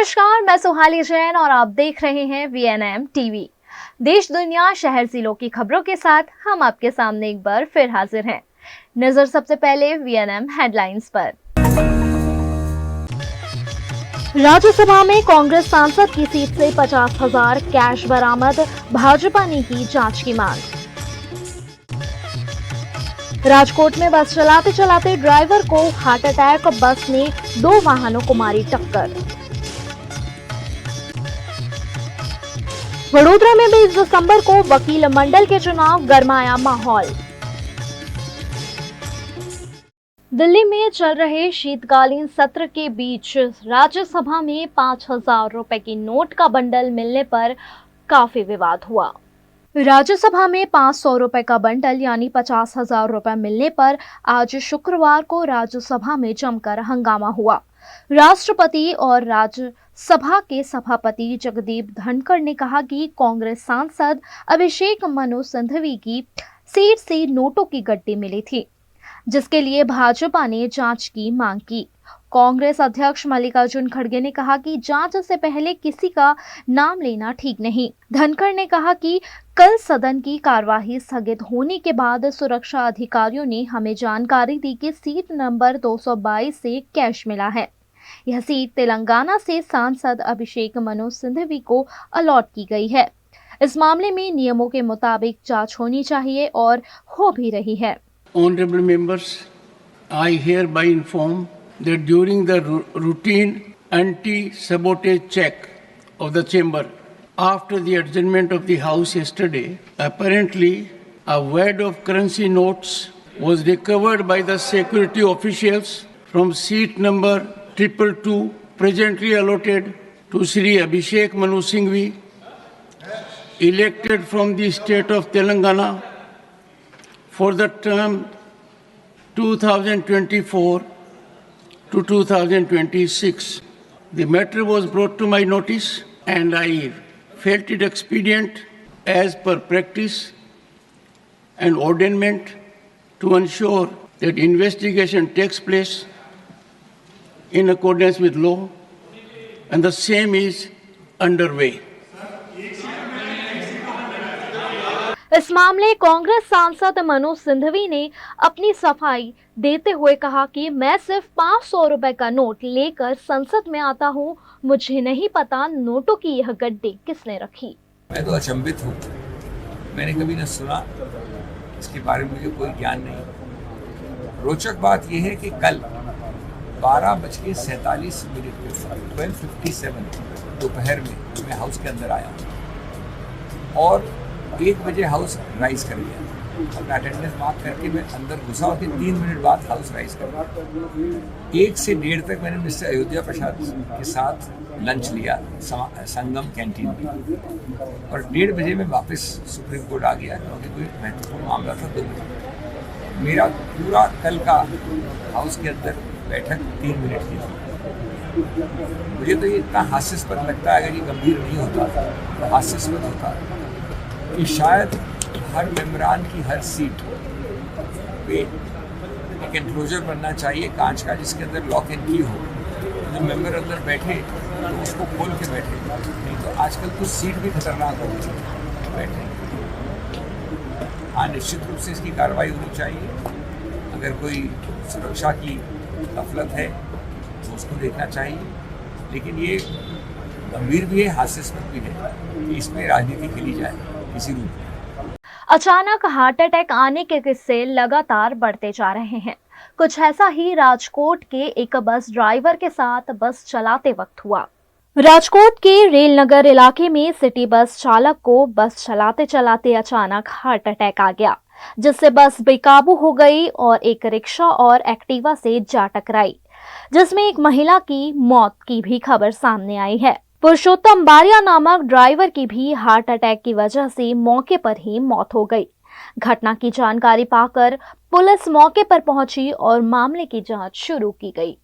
नमस्कार, मैं सुहाली जैन और आप देख रहे हैं वीएनएम टीवी। देश दुनिया शहर जिलों की खबरों के साथ हम आपके सामने एक बार फिर हाजिर हैं। नजर सबसे पहले वीएनएम हेडलाइंस पर। राज्यसभा में कांग्रेस सांसद की सीट से 50,000 कैश बरामद, भाजपा ने की जांच की मांग। राजकोट में बस चलाते चलाते ड्राइवर को हार्ट अटैक, बस ने 2 वाहनों को मारी टक्कर। वडोदरा में 20 दिसंबर को वकील मंडल के चुनाव, गरमाया माहौल। दिल्ली में चल रहे शीतकालीन सत्र के बीच राज्यसभा में 5,000 रुपए की नोट का बंडल मिलने पर काफी विवाद हुआ। राज्यसभा में 500 रुपए का बंडल यानी 50,000 रुपए मिलने पर आज शुक्रवार को राज्यसभा में जमकर हंगामा हुआ। राष्ट्रपति और राज्यसभा के सभापति जगदीप धनखड़ ने कहा कि कांग्रेस सांसद अभिषेक मनु सिंघवी की सीट से नोटों की गड्डी मिली थी, जिसके लिए भाजपा ने जांच की मांग की। कांग्रेस अध्यक्ष मल्लिकार्जुन खड़गे ने कहा कि जांच से पहले किसी का नाम लेना ठीक नहीं। धनखड़ ने कहा कि कल सदन की कार्यवाही स्थगित होने के बाद सुरक्षा अधिकारियों ने हमें जानकारी दी कि सीट नंबर 222 से कैश मिला है। यह सीट तेलंगाना से सांसद अभिषेक मनु सिंघवी को अलॉट की गई है। इस मामले में नियमों के मुताबिक जांच होनी चाहिए और हो भी रही है। Honorable members, I hereby inform that during the routine anti-sabotage check of the chamber after the adjournment of the House yesterday, apparently a wad of currency notes was recovered by the security officials from seat number 222 presently allotted to Shri Abhishek Manu Singhvi, elected from the state of Telangana for the term 2024 to 2026. The matter was brought to my notice and I felt it expedient as per practice and ordainment to ensure that investigation takes place in accordance with law and the same is underway. इस मामले कांग्रेस सांसद मनु सिंघवी ने अपनी सफाई देते हुए कहा कि मैं सिर्फ 500 रुपए का नोट लेकर संसद में आता हूं, मुझे नहीं पता नोटों की यह गड्डी किसने रखी। मैं तो अचंभित हूँ, मैंने कभी न सुना, इसके बारे में मुझे कोई ज्ञान नहीं। रोचक बात यह है कि कल 12:47 पे 12:57 दोपहर में मैं हाउस के अंदर आया और 1 बजे हाउस राइज कर गया। अपना अटेंडेंस मार्क करके मैं अंदर घुसा और 3 मिनट बाद हाउस राइज कर गया। 1 से 1:30 तक मैंने मिस्टर अयोध्या प्रसाद के साथ लंच लिया संगम कैंटीन में और 1:30 बजे मैं वापस सुप्रीम कोर्ट आ गया क्योंकि कोई महत्वपूर्ण मामला था। 2 मिनट मेरा पूरा कल का हाउस के अंदर बैठक 3 मिनट की थी। मुझे तो ये इतना हास्यास्पद लगता है, अगर ये गंभीर नहीं होता तो हास्यास्पद होता कि शायद हर मेम्बरान की हर सीट पे एक एनक्लोजर बनना चाहिए कांच का, जिसके अंदर लॉक एंड की हो। जो मेंबर अंदर बैठे तो उसको खोल के बैठे, नहीं तो आजकल तो सीट भी खतरनाक हो गई बैठे। हाँ, निश्चित रूप से इसकी कार्रवाई होनी चाहिए। अगर कोई सुरक्षा की गफलत है तो उसको देखना चाहिए, लेकिन ये गंभीर भी है, हास्यास्पद भी है कि इसमें राजनीति खेली जाए किसी रूप में। अचानक हार्ट अटैक आने के किस्से लगातार बढ़ते जा रहे हैं। कुछ ऐसा ही राजकोट के एक बस ड्राइवर के साथ बस चलाते वक्त हुआ। राजकोट के रेलनगर इलाके में सिटी बस चालक को बस चलाते चलाते अचानक हार्ट अटैक आ गया, जिससे बस बेकाबू हो गई और एक रिक्शा और एक्टिवा से जा टकराई, जिसमें एक महिला की मौत की भी खबर सामने आई है। पुरुषोत्तम बारिया नामक ड्राइवर की भी हार्ट अटैक की वजह से मौके पर ही मौत हो गई। घटना की जानकारी पाकर पुलिस मौके पर पहुंची और मामले की जांच शुरू की गई।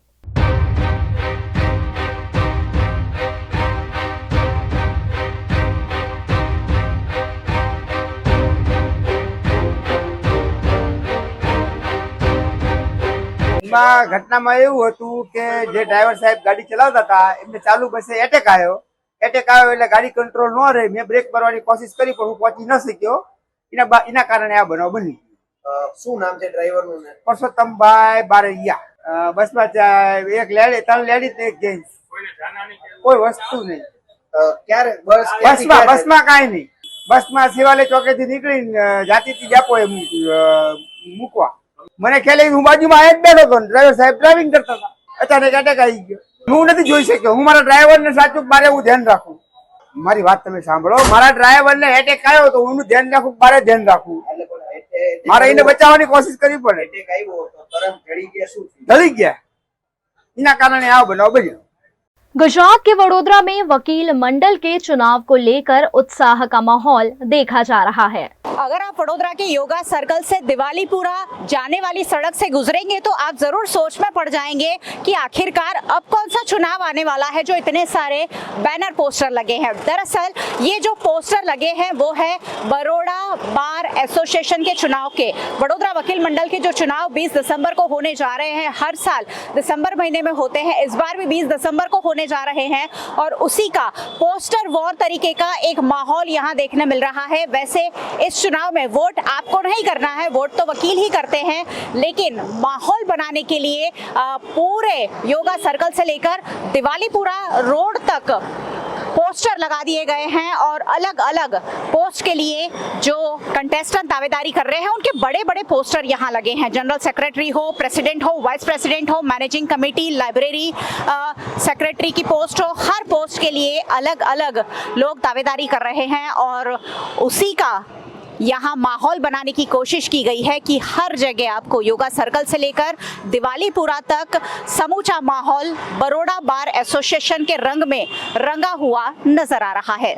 એમાં ઘટનામાં એવું હતું કે જે ડ્રાઈવર સાહેબ ગાડી ચલાવતા હતા એમને ચાલુ બસે એટેક આવ્યો એટલે ગાડી કંટ્રોલ ન રહી. મેં બ્રેક મારવાની કોશિશ કરી પણ હું પહોંચી ન શક્યો. એના કારણે આ બનાવ બની. શું નામ છે ડ્રાઈવરનું ને? પરસોત્તમભાઈ બારૈયા. બસમાં ત્રણ લેડીઝ ને એક જેન્ટ્સ. કોઈ વસ્તુ નહીં. ક્યારે બસમાં બસમાં કાંઈ નહીં. બસમાં શિવાલય ચોકેથી નીકળીને જાતી ડેપોએ મૂકવા. મને ખ્યાલ હું બાજુમાં જ બેઠો હતો. ડ્રાઈવર સાહેબ ડ્રાઇવિંગ કરતા હતા. અચાનક અટેક આવી ગયો. હું નથી જોઈ શક્યો. હું મારા ડ્રાઈવરને સાચું મારે એવું ધ્યાન રાખવું. મારી વાત તમે સાંભળો. મારા ડ્રાઈવરને એટેક આવ્યો તો હું ધ્યાન રાખવું, મારે ધ્યાન રાખવું. મારે એને બચાવવાની કોશિશ કરવી પડે. ઢળી ગયા. इना कारण यहाँ बनाओ बनिया। गुजरात के वडोदरा में वकील मंडल के चुनाव को लेकर उत्साह का माहौल देखा जा रहा है। अगर आप वडोदरा के योगा सर्कल से दिवालीपुरा जाने वाली सड़क से गुजरेंगे तो आप जरूर सोच में पड़ जाएंगे कि आखिरकार अब कौन सा चुनाव आने वाला है जो इतने सारे बैनर पोस्टर लगे हैं। दरअसल ये जो पोस्टर लगे हैं वो है बड़ौदा बार एसोसिएशन के चुनाव के। वडोदरा वकील मंडल के जो चुनाव 20 दिसंबर को होने जा रहे हैं, हर साल दिसंबर महीने में होते हैं, इस बार भी 20 दिसंबर को होने जा रहे हैं और उसी का पोस्टर वॉर तरीके का एक माहौल यहाँ देखने मिल रहा है। वैसे इस चुनाव में वोट आपको नहीं करना है, वोट तो वकील ही करते हैं, लेकिन माहौल बनाने के लिए पूरे योगा सर्कल से लेकर दिवालीपुरा रोड तक पोस्टर लगा दिए गए हैं और अलग अलग पोस्ट के लिए जो कंटेस्टेंट दावेदारी कर रहे हैं उनके बड़े बड़े पोस्टर यहाँ लगे हैं। जनरल सेक्रेटरी हो, प्रेसिडेंट हो, वाइस प्रेसिडेंट हो, मैनेजिंग कमेटी, लाइब्रेरी सेक्रेटरी की पोस्ट हो, हर पोस्ट के लिए अलग अलग लोग दावेदारी कर रहे हैं और उसी का यहाँ माहौल बनाने की कोशिश की गई है कि हर जगह आपको योगा सर्कल से लेकर दिवालीपुरा तक समूचा माहौल बड़ौदा बार एसोसिएशन के रंग में रंगा हुआ नजर आ रहा है।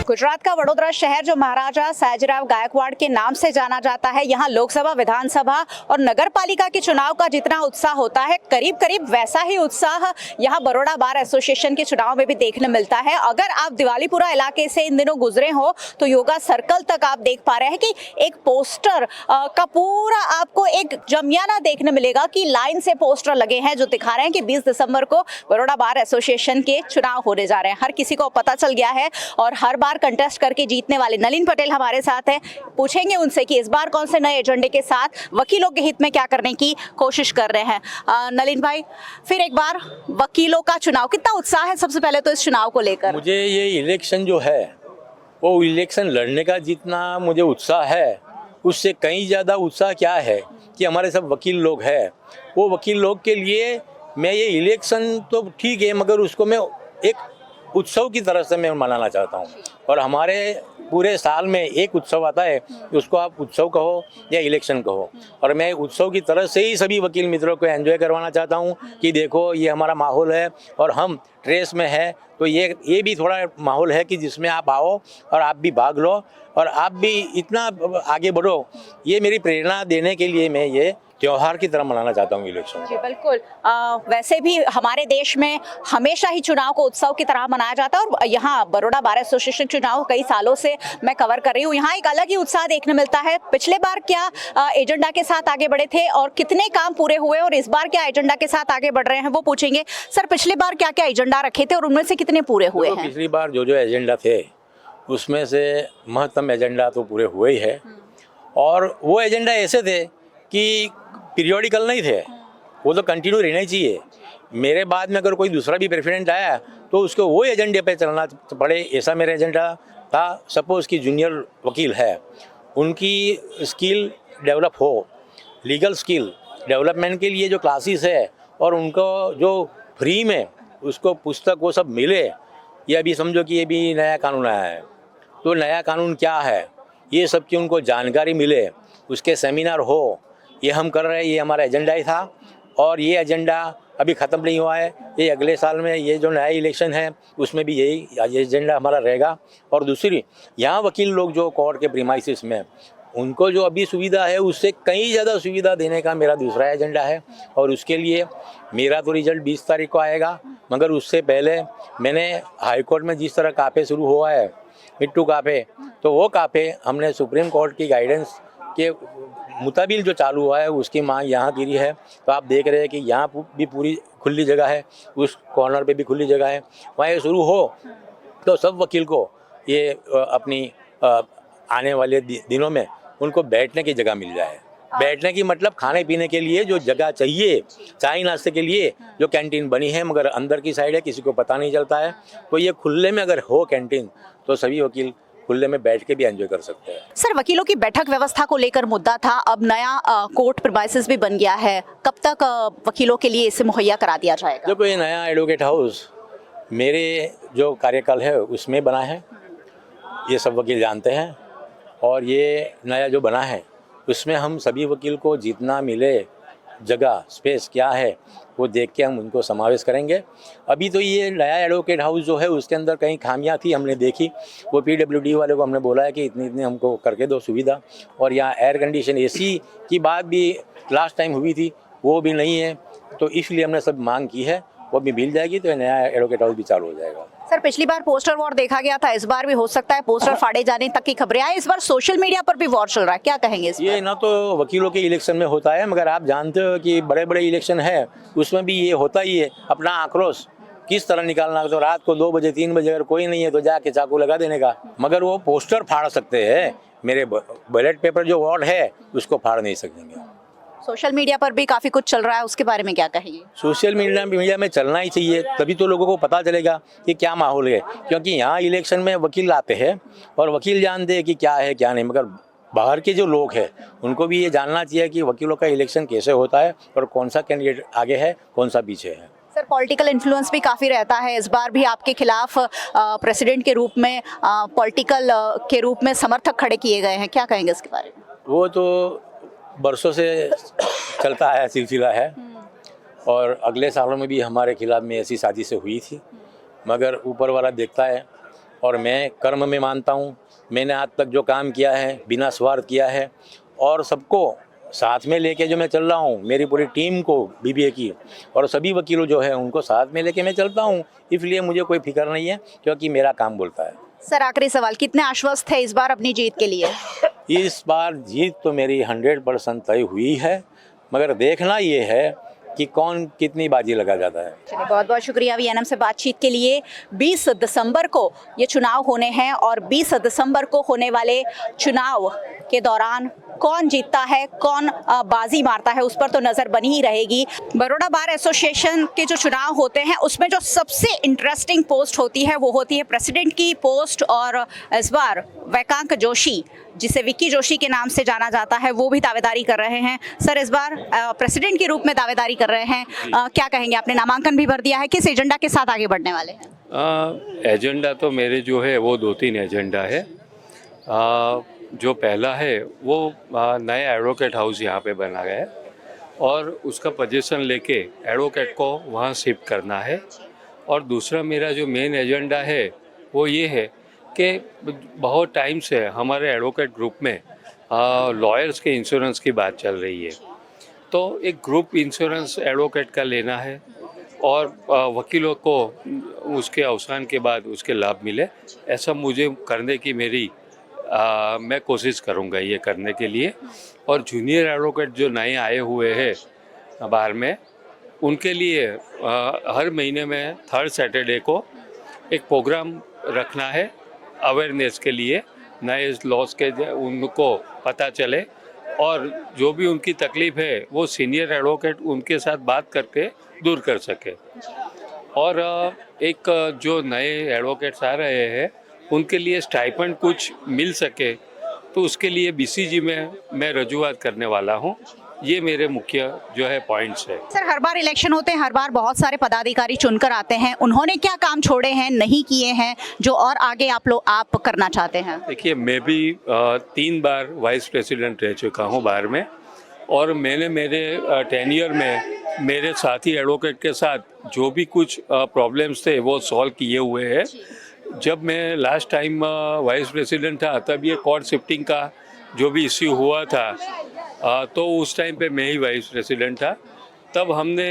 गुजरात का वडोदरा शहर जो महाराजा सयाजीराव गायकवाड़ के नाम से जाना जाता है, यहाँ लोकसभा, विधानसभा और नगर पालिका के चुनाव का जितना उत्साह होता है, करीब करीब वैसा ही उत्साह यहाँ बड़ौदा बार एसोसिएशन के चुनाव में भी देखने मिलता है। अगर आप दिवालीपुरा इलाके से इन दिनों गुजरे हो तो योगा सर्कल तक आप देख पा रहे हैं कि एक पोस्टर का पूरा आपको एक जमियाना देखने मिलेगा कि लाइन से पोस्टर लगे हैं जो दिखा रहे हैं कि 20 दिसंबर को बड़ौदा बार एसोसिएशन के चुनाव होने जा रहे हैं। हर किसी को पता चल गया है और हर बार कंटेस्ट करके जीतने वाले नलिन पटेल हमारे साथ हैं। पूछेंगे उनसे कि इस बार कौन से नए एजेंडे के साथ वकीलों के हित में क्या करने की कोशिश कर रहे हैं। नलिन भाई, फिर एक बार वकीलों का चुनाव, कितना उत्साह है सबसे पहले तो इस चुनाव को लेकर? मुझे ये इलेक्शन जो है वो इलेक्शन लड़ने का जितना मुझे उत्साह है उससे कहीं ज़्यादा उत्साह क्या है कि हमारे सब वकील लोग हैं, वो वकील लोग के लिए मैं ये इलेक्शन तो ठीक है मगर उसको मैं एक उत्सव की तरह से मैं मनाना चाहता हूँ। और हमारे पूरे साल में एक उत्सव आता है, उसको आप उत्सव कहो या इलेक्शन कहो, और मैं उत्सव की तरह से ही सभी वकील मित्रों को एंजॉय करवाना चाहता हूँ कि देखो ये हमारा माहौल है और हम ट्रेस में है, तो ये भी थोड़ा माहौल है कि जिसमें आप आओ और आप भी भाग लो और आप भी इतना आगे बढ़ो। ये मेरी प्रेरणा देने के लिए मैं ये त्योहार की तरह मनाना चाहता हूँ इलेक्शन। जी बिल्कुल। वैसे भी हमारे देश में हमेशा ही चुनाव को उत्सव की तरह मनाया जाता है और यहाँ बड़ौदा बार एसोसिएशन चुनाव कई सालों से मैं कवर कर रही हूँ, यहाँ एक अलग ही उत्साह देखने मिलता है। पिछले बार क्या एजेंडा के साथ आगे बढ़े थे और कितने काम पूरे हुए और इस बार क्या एजेंडा के साथ आगे बढ़ रहे हैं वो पूछेंगे। सर, पिछले बार क्या क्या एजेंडा रखे थे और उनमें से कितने पूरे हुए हैं? पिछली बार जो एजेंडा थे उसमें से महत्तम एजेंडा तो पूरे हुए ही है और वो एजेंडा ऐसे थे कि पीरियोडिकल नहीं थे, वो तो कंटिन्यू रहना ही चाहिए। मेरे बाद में अगर कोई दूसरा भी प्रेसिडेंट आया तो उसको वो एजेंडे पे चलना पड़े, ऐसा मेरा एजेंडा था। सपोज़ कि जूनियर वकील है, उनकी स्किल डेवलप हो, लीगल स्किल डेवलपमेंट के लिए जो क्लासेस है और उनको जो फ्री में उसको पुस्तक वो सब मिले। ये अभी समझो कि ये भी नया कानून आया है तो नया कानून क्या है ये सब की उनको जानकारी मिले, उसके सेमिनार हो, ये हम कर रहे हैं। ये हमारा एजेंडा ही था और ये एजेंडा अभी ख़त्म नहीं हुआ है। ये अगले साल में ये जो नया इलेक्शन है उसमें भी यही एजेंडा हमारा रहेगा। और दूसरी, यहाँ वकील लोग जो कोर्ट के प्रीमाइसिस में, उनको जो अभी सुविधा है उससे कहीं ज़्यादा सुविधा देने का मेरा दूसरा एजेंडा है। और उसके लिए मेरा तो रिजल्ट 20 तारीख को आएगा, मगर उससे पहले मैंने हाई कोर्ट में जिस तरह कापे शुरू हुआ है, मिट्टू कापे, तो वो कापे हमने सुप्रीम कोर्ट की गाइडेंस के मुताबिक जो चालू हुआ है उसकी मांग यहाँ गिरी है। तो आप देख रहे हैं कि यहाँ भी पूरी खुली जगह है, उस कॉर्नर पे भी खुली जगह है। वहाँ ये शुरू हो तो सब वकील को ये अपनी आने वाले दिनों में उनको बैठने की जगह मिल जाए। बैठने की मतलब खाने पीने के लिए जो जगह चाहिए, चाय नाश्ते के लिए जो कैंटीन बनी है मगर अंदर की साइड है, किसी को पता नहीं चलता है। तो ये खुले में अगर हो कैंटीन तो सभी वकील खुले में बैठ के भी एंजॉय कर सकते हैं। सर, वकीलों की बैठक व्यवस्था को लेकर मुद्दा था, अब नया कोर्ट प्रीमाइसिस भी बन गया है, कब तक वकीलों के लिए इसे मुहैया करा दिया जाएगा? देखो, ये नया एडवोकेट हाउस मेरे जो कार्यकाल है उसमें बना है, ये सब वकील जानते हैं। और ये नया जो बना है उसमें हम सभी वकील को जितना मिले जगह, स्पेस क्या है वो देख के हम उनको समावेश करेंगे। अभी तो ये नया एडवोकेट हाउस जो है उसके अंदर कहीं खामियां थी, हमने देखी। वो PWD वाले को हमने बोला है कि इतनी इतनी हमको करके दो सुविधा। और यहाँ एयर कंडीशन AC की बात भी लास्ट टाइम हुई थी, वो भी नहीं है। तो इसलिए हमने सब मांग की है, वो भी मिल जाएगी तो नया एडवोकेट हाउस भी चालू हो जाएगा। सर, पिछली बार पोस्टर वॉर देखा गया था, इस बार भी हो सकता है पोस्टर फाड़े जाने तक की खबरें आए। इस बार सोशल मीडिया पर भी वॉर चल रहा है, क्या कहेंगे इस ये ना तो वकीलों के इलेक्शन में होता है, मगर आप जानते हो कि बड़े बड़े इलेक्शन है उसमें भी ये होता ही है। अपना आक्रोश किस तरह निकालना, तो रात को 2 बजे 3 बजे अगर कोई नहीं है तो जाके चाकू लगा देने का। मगर वो पोस्टर फाड़ सकते हैं, मेरे बैलेट पेपर जो वॉर्ड है उसको फाड़ नहीं सकेंगे। सोशल मीडिया पर भी काफी कुछ चल रहा है, उसके बारे में क्या कहेंगे? सोशल मीडिया में चलना ही चाहिए, तभी तो लोगों को पता चलेगा कि क्या माहौल है। क्योंकि यहाँ इलेक्शन में वकील आते हैं और वकील जानते हैं कि क्या है क्या नहीं, मगर बाहर के जो लोग हैं उनको भी ये जानना चाहिए कि वकीलों का इलेक्शन कैसे होता है और कौन सा कैंडिडेट आगे है, कौन सा पीछे है। सर, पॉलिटिकल इन्फ्लुएंस भी काफ़ी रहता है, इस बार भी आपके खिलाफ प्रेसिडेंट के रूप में, पॉलिटिकल के रूप में समर्थक खड़े किए गए हैं, क्या कहेंगे इसके बारे में? वो तो बरसों से चलता आया सिलसिला है और अगले सालों में भी हमारे खिलाफ में ऐसी साजिशें हुई थी, मगर ऊपर वाला देखता है। और मैं कर्म में मानता हूँ, मैंने आज तक जो काम किया है बिना स्वार्थ किया है और सबको साथ में लेके जो मैं चल रहा हूँ, मेरी पूरी टीम को BBA की और सभी वकीलों जो है उनको साथ में लेके मैं चलता हूँ। इसलिए मुझे कोई फिक्र नहीं है, क्योंकि मेरा काम बोलता है। सर, आखिरी सवाल, कितने आश्वस्त है इस बार अपनी जीत के लिए? इस बार जीत तो मेरी 100% तय हुई है, मगर देखना ये है कि कौन कितनी बाजी लगा जाता है। चलिए, बहुत बहुत शुक्रिया VNM से बातचीत के लिए। 20 दिसंबर को ये चुनाव होने हैं और 20 दिसंबर को होने वाले चुनाव के दौरान कौन जीतता है, कौन बाजी मारता है, उस पर तो नज़र बनी ही रहेगी। बड़ौदा बार एसोसिएशन के जो चुनाव होते हैं उसमें जो सबसे इंटरेस्टिंग पोस्ट होती है वो होती है प्रेसिडेंट की पोस्ट। और इस बार वैकांक जोशी, जिसे विक्की जोशी के नाम से जाना जाता है, वो भी दावेदारी कर रहे हैं। सर, इस बार प्रेसिडेंट के रूप में दावेदारी कर रहे हैं, क्या कहेंगे? आपने नामांकन भी भर दिया है, किस एजेंडा के साथ आगे बढ़ने वाले हैं? एजेंडा तो मेरे जो है वो 2-3 एजेंडा है। जो पहला है वो नया एडवोकेट हाउस यहाँ पे बना गया है और उसका पोजीशन लेके एडवोकेट को वहाँ शिफ्ट करना है। और दूसरा मेरा जो मेन एजेंडा है वो ये है कि बहुत टाइम से हमारे एडवोकेट ग्रुप में लॉयर्स के इंश्योरेंस की बात चल रही है, तो एक ग्रुप इंश्योरेंस एडवोकेट का लेना है और वकीलों को उसके अवसान के बाद उसके लाभ मिले, ऐसा मुझे करने की मैं कोशिश करूंगा ये करने के लिए। और जूनियर एडवोकेट जो नए आए हुए हैं बाहर में, उनके लिए हर महीने में 3rd सैटरडे को एक प्रोग्राम रखना है अवेयरनेस के लिए, नए लॉज के उनको पता चले और जो भी उनकी तकलीफ है वो सीनियर एडवोकेट उनके साथ बात करके दूर कर सके। और एक जो नए एडवोकेट्स आ रहे हैं उनके लिए स्टाइपेंड कुछ मिल सके, तो उसके लिए BCG में मैं रजूआत करने वाला हूं ये मेरे मुख्य जो है पॉइंट्स है। सर, हर बार इलेक्शन होते हैं, हर बार बहुत सारे पदाधिकारी चुनकर आते हैं, उन्होंने क्या काम छोड़े हैं, नहीं किए हैं, जो और आगे आप करना चाहते हैं? देखिए, मैं भी 3 बार वाइस प्रेसिडेंट रह चुका हूँ बाहर में, और मैंने मेरे टेन्योर में मेरे साथी एडवोकेट के साथ जो भी कुछ प्रॉब्लम्स थे वो सॉल्व किए हुए हैं। जब मैं लास्ट टाइम वाइस प्रेसिडेंट था तब ये कोर्ट शिफ्टिंग का जो भी इश्यू हुआ था, तो उस टाइम पे मैं ही वाइस प्रेसिडेंट था। तब हमने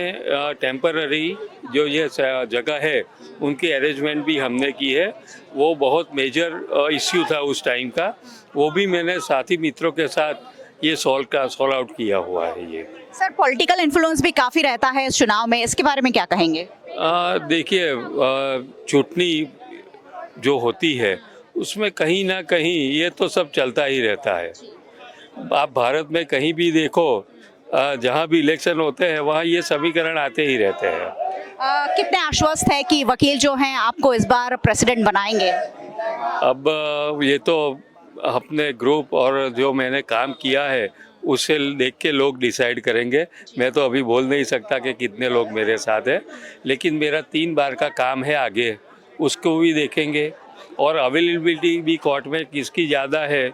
टेम्पररी जो ये जगह है उनकी अरेंजमेंट भी हमने की है। वो बहुत मेजर इश्यू था उस टाइम का, वो भी मैंने साथी मित्रों के साथ ये सॉल्व आउट किया हुआ है। ये सर, पॉलिटिकल इन्फ्लुएंस भी काफ़ी रहता है इस चुनाव में, इसके बारे में क्या कहेंगे? देखिए, चुटनी जो होती है उसमें कहीं ना कहीं ये तो सब चलता ही रहता है। आप भारत में कहीं भी देखो, जहाँ भी इलेक्शन होते हैं वहाँ ये समीकरण आते ही रहते हैं। कितने आश्वस्त है कि वकील जो हैं आपको इस बार प्रेसिडेंट बनाएंगे? अब ये तो अपने ग्रुप और जो मैंने काम किया है उसे देख के लोग डिसाइड करेंगे। मैं तो अभी बोल नहीं सकता कि कितने लोग मेरे साथ हैं, लेकिन मेरा 3 बार का काम है आगे, उसको भी देखेंगे। और अवेलेबिलिटी भी कोर्ट में किसकी ज़्यादा है,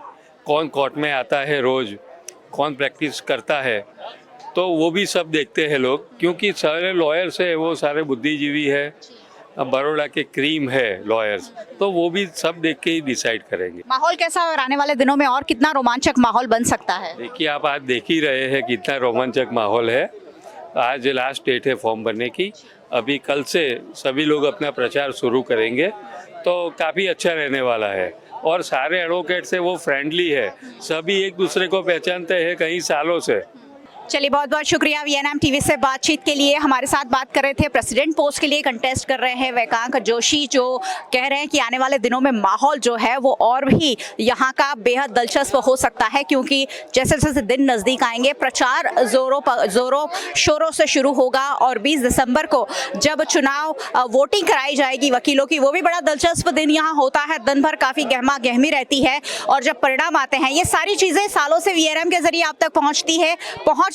कौन कोर्ट में आता है रोज़, कौन प्रैक्टिस करता है, तो वो भी सब देखते हैं लोग, क्योंकि सारे लॉयर्स है वो सारे बुद्धिजीवी है, बड़ौदा के क्रीम है लॉयर्स, तो वो भी सब देख के ही डिसाइड करेंगे। माहौल कैसा है और आने वाले दिनों में और कितना रोमांचक माहौल बन सकता है? देखिए, आप आज देख ही रहे हैं कितना रोमांचक माहौल है। आज लास्ट डेट है फॉर्म भरने की, अभी कल से सभी लोग अपना प्रचार शुरू करेंगे, तो काफ़ी अच्छा रहने वाला है। और सारे एडवोकेट से वो फ्रेंडली है, सभी एक दूसरे को पहचानते हैं कई सालों से। चलिए, बहुत बहुत शुक्रिया। VNM टीवी से बातचीत के लिए हमारे साथ बात कर रहे थे प्रेसिडेंट पोस्ट के लिए कंटेस्ट कर रहे हैं वैकांक जोशी, जो कह रहे हैं कि आने वाले दिनों में माहौल जो है वो और भी यहाँ का बेहद दिलचस्प हो सकता है, क्योंकि जैसे जैसे दिन नज़दीक आएंगे प्रचार जोरों शोरों से शुरू होगा। और 20 दिसंबर को जब चुनाव वोटिंग कराई जाएगी वकीलों की, वो भी बड़ा दिलचस्प दिन यहाँ होता है। दिन भर काफ़ी गहमा गहमी रहती है, और जब परिणाम आते हैं, ये सारी चीज़ें सालों से VNM के जरिए आप तक पहुँचती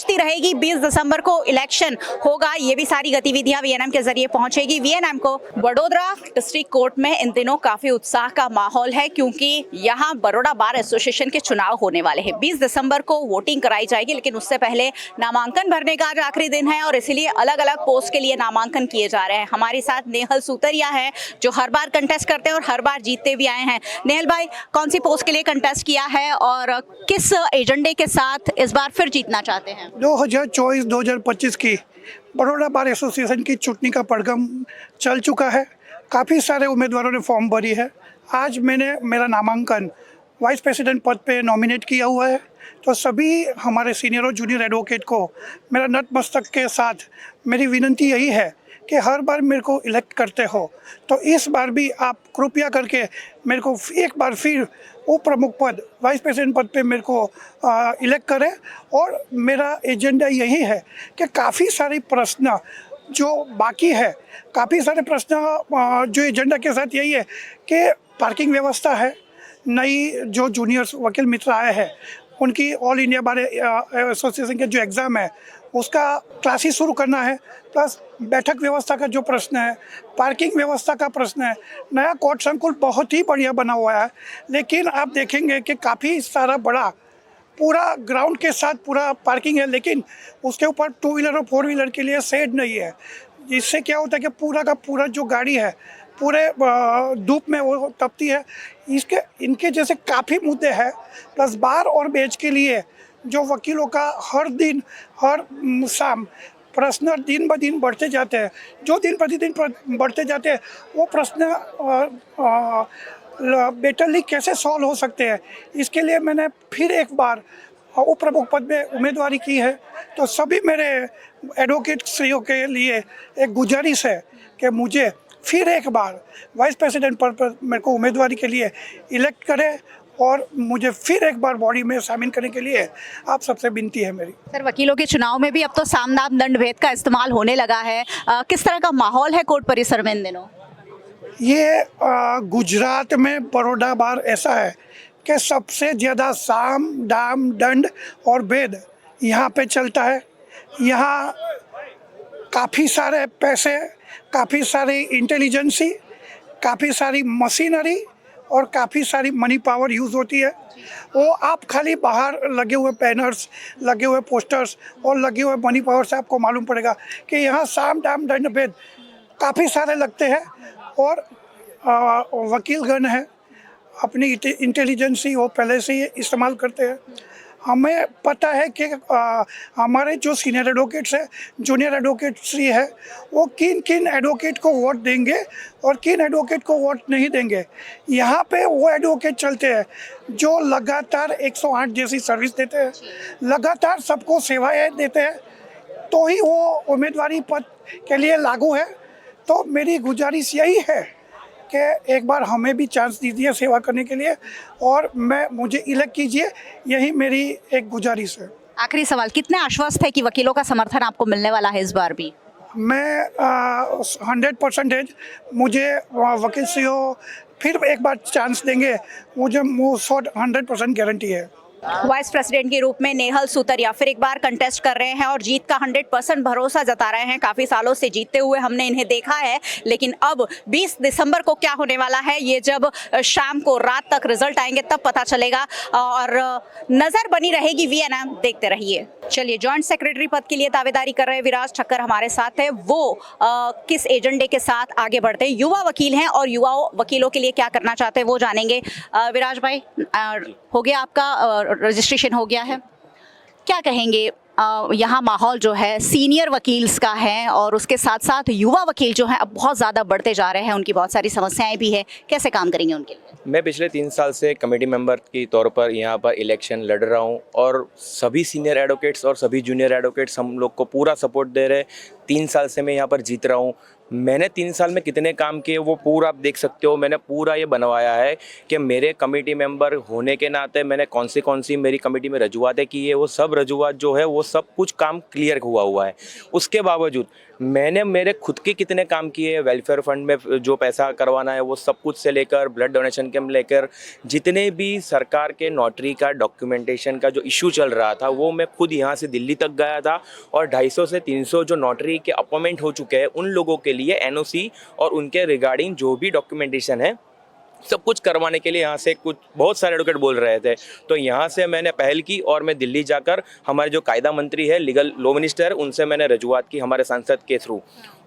रहेगी। 20 दिसंबर को इलेक्शन होगा, ये भी सारी गतिविधियां VNM के जरिए पहुंचेगी। VNM को बड़ोदरा डिस्ट्रिक्ट कोर्ट में इन दिनों काफी उत्साह का माहौल है, क्योंकि यहां बड़ौदा बार एसोसिएशन के चुनाव होने वाले हैं। 20 दिसंबर को वोटिंग कराई जाएगी, लेकिन उससे पहले नामांकन भरने का आज आखिरी दिन है, और इसीलिए अलग अलग पोस्ट के लिए नामांकन किए जा रहे हैं। हमारे साथ नेहल सूतरिया है, जो हर बार कंटेस्ट करते हैं और हर बार जीतते भी आए हैं। नेहल भाई, कौन सी पोस्ट के लिए कंटेस्ट किया है और किस एजेंडे के साथ इस बार फिर जीतना चाहते हैं? 2024-2025 की बड़ौदा बार एसोसिएशन की चुटनी का पड़गम चल चुका है। काफ़ी सारे उम्मीदवारों ने फॉर्म भरी है। आज मैंने मेरा नामांकन वाइस प्रेसिडेंट पद पे नॉमिनेट किया हुआ है। तो सभी हमारे सीनियर और जूनियर एडवोकेट को मेरा नतमस्तक के साथ मेरी विनती यही है कि हर बार मेरे को इलेक्ट करते हो, तो इस बार भी आप कृपया करके मेरे को एक बार फिर उप प्रमुख पद, वाइस प्रेसिडेंट पद पे मेरे को इलेक्ट करें। और मेरा एजेंडा यही है कि काफ़ी सारे प्रश्न जो बाकी है, काफ़ी सारे प्रश्न जो एजेंडा के साथ यही है कि पार्किंग व्यवस्था है, नई जो जूनियर वकील मित्र आए हैं उनकी ऑल इंडिया बार एसोसिएशन के जो एग्ज़ाम है उसका क्लासेस शुरू करना है, प्लस बैठक व्यवस्था का जो प्रश्न है, पार्किंग व्यवस्था का प्रश्न है। नया कोर्ट संकुल बहुत ही बढ़िया बना हुआ है, लेकिन आप देखेंगे कि काफ़ी सारा बड़ा पूरा ग्राउंड के साथ पूरा पार्किंग है, लेकिन उसके ऊपर 2 व्हीलर और 4 व्हीलर के लिए शेड नहीं है। इससे क्या होता है कि पूरा का पूरा जो गाड़ी है पूरे धूप में वो तपती है। इनके जैसे काफ़ी मुद्दे हैं। प्लस बार और बेंच के लिए जो वकीलों का हर दिन हर शाम प्रश्न दिन ब दिन बढ़ते जाते हैं, जो दिन प्रतिदिन बढ़ते जाते हैं वो प्रश्न बेटरली कैसे सॉल्व हो सकते हैं, इसके लिए मैंने फिर एक बार उप प्रमुख पद में उम्मीदवारी की है। तो सभी मेरे एडवोकेट श्रियों के लिए एक गुजारिश है कि मुझे फिर एक बार वाइस प्रेसिडेंट पद पर मेरे को उम्मीदवारी के लिए इलेक्ट करें, और मुझे फिर एक बार बॉडी में शामिल करने के लिए आप सबसे विनती है मेरी। सर, वकीलों के चुनाव में भी अब तो सामदाम दंड भेद का इस्तेमाल होने लगा है। किस तरह का माहौल है कोर्ट परिसर में इन दिनों? ये गुजरात में बड़ौदा बार ऐसा है कि सबसे ज़्यादा साम दाम दंड और भेद यहाँ पे चलता है। यहाँ काफ़ी सारे पैसे, काफ़ी सारी इंटेलिजेंसी, काफ़ी सारी मशीनरी और काफ़ी सारी मनी पावर यूज़ होती है। वो आप खाली बाहर लगे हुए बैनर्स, लगे हुए पोस्टर्स और लगे हुए मनी पावर से आपको मालूम पड़ेगा कि यहाँ साम दाम दंड भेद काफ़ी सारे लगते हैं। और वकीलगण है, अपनी इंटेलिजेंसी वो पहले से ही इस्तेमाल करते हैं। हमें पता है कि हमारे जो सीनियर एडवोकेट्स हैं, जूनियर एडवोकेट्स है, वो किन किन एडवोकेट को वोट देंगे और किन एडवोकेट को वोट नहीं देंगे। यहाँ पे वो एडवोकेट चलते हैं जो लगातार 108 जैसी सर्विस देते हैं, लगातार सबको सेवाएं देते हैं, तो ही वो उम्मीदवारी पद के लिए लागू है। तो मेरी गुजारिश यही है कि एक बार हमें भी चांस दीजिए सेवा करने के लिए और मुझे इलेक्ट कीजिए, यही मेरी एक गुजारिश है। आखिरी सवाल, कितने आश्वस्त है कि वकीलों का समर्थन आपको मिलने वाला है इस बार भी? मैं 100% मुझे वकील सीओ फिर एक बार चांस देंगे, मुझे 100% गारंटी है। वाइस प्रेसिडेंट के रूप में नेहल सूतरिया फिर एक बार कंटेस्ट कर रहे हैं और जीत का 100% भरोसा जता रहे हैं। काफ़ी सालों से जीतते हुए हमने इन्हें देखा है, लेकिन अब 20 दिसंबर को क्या होने वाला है ये जब शाम को रात तक रिजल्ट आएंगे तब पता चलेगा और नज़र बनी रहेगी VNM, देखते रहिए। चलिए, जॉइंट सेक्रेटरी पद के लिए दावेदारी कर रहे विराज ठक्कर हमारे साथ है। वो किस एजेंडे के साथ आगे बढ़ते हैं, युवा वकील हैं और युवा वकीलों के लिए क्या करना चाहते हैं वो जानेंगे। विराज भाई, हो गया आपका रजिस्ट्रेशन हो गया है, क्या कहेंगे? यहाँ माहौल जो है सीनियर वकील्स का है और उसके साथ साथ युवा वकील जो हैं अब बहुत ज़्यादा बढ़ते जा रहे हैं, उनकी बहुत सारी समस्याएं भी है, कैसे काम करेंगे उनके लिए? मैं पिछले 3 साल से कमेटी मेंबर की तौर पर यहाँ पर इलेक्शन लड़ रहा हूँ और सभी सीनियर एडवोकेट्स और सभी जूनियर एडवोकेट्स हम लोग को पूरा सपोर्ट दे रहे हैं। 3 साल से मैं यहाँ पर जीत रहा हूँ। मैंने 3 साल में कितने काम किए वो पूरा आप देख सकते हो। मैंने पूरा ये बनवाया है कि मेरे कमेटी मेंबर होने के नाते मैंने कौन सी मेरी कमेटी में रजूआतें की है, वो सब रजूआत जो है वो सब कुछ काम क्लियर हुआ है। उसके बावजूद मैंने मेरे खुद के कितने काम किए, वेलफेयर फंड में जो पैसा करवाना है वो सब कुछ से लेकर ब्लड डोनेशन के लेकर जितने भी सरकार के नोटरी का डॉक्यूमेंटेशन का जो इशू चल रहा था वो मैं खुद यहाँ से दिल्ली तक गया था और 250 से 300 जो नोटरी के अपॉइंटमेंट हो चुके हैं उन लोगों के लिए NOC और उनके रिगार्डिंग जो भी डॉक्यूमेंटेशन है सब कुछ करवाने के लिए यहाँ से कुछ बहुत सारे एडवोकेट बोल रहे थे। तो यहाँ से मैंने पहल की और मैं दिल्ली जाकर हमारे जो कायदा मंत्री है, लीगल लॉ मिनिस्टर, उनसे मैंने रजूआत की हमारे सांसद के थ्रू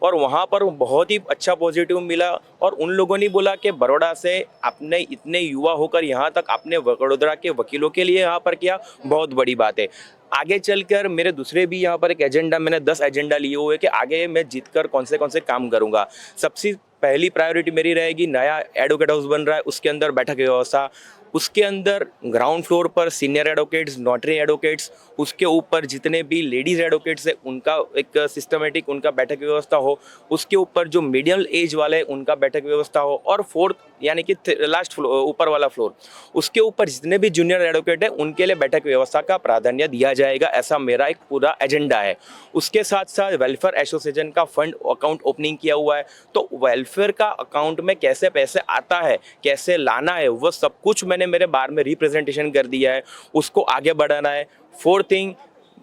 और वहाँ पर बहुत ही अच्छा पॉजिटिव मिला। और उन लोगों ने बोला कि बड़ौदा से आपने इतने युवा होकर यहाँ तक आपने वडोदरा के वकीलों के लिए यहाँ पर किया, बहुत बड़ी बात है। आगे चलकर मेरे दूसरे भी यहाँ पर एक एजेंडा, मैंने 10 एजेंडा लिए हुए कि आगे मैं जीतकर कौन से काम करूँगा। सबसे पहली प्रायोरिटी मेरी रहेगी, नया एडवोकेट हाउस बन रहा है उसके अंदर बैठक व्यवस्था, उसके अंदर ग्राउंड फ्लोर पर सीनियर एडवोकेट्स, नोटरी एडवोकेट्स, उसके ऊपर जितने भी लेडीज़ एडवोकेट्स हैं उनका एक सिस्टमेटिक उनका बैठक व्यवस्था हो, उसके ऊपर जो मीडियम एज वाले उनका बैठक व्यवस्था हो और 4th यानी कि लास्ट फ्लोर ऊपर वाला फ्लोर उसके ऊपर जितने भी जूनियर एडवोकेट हैं उनके लिए बैठक व्यवस्था का प्राधान्य दिया जाएगा, ऐसा मेरा एक पूरा एजेंडा है। उसके साथ साथ वेलफेयर एसोसिएशन का फंड अकाउंट ओपनिंग किया हुआ है, तो वेलफेयर का अकाउंट में कैसे पैसे आता है, कैसे लाना है, वो सब कुछ मैंने मेरे बार में रिप्रेजेंटेशन कर दिया है, उसको आगे बढ़ाना है। 4th थिंग,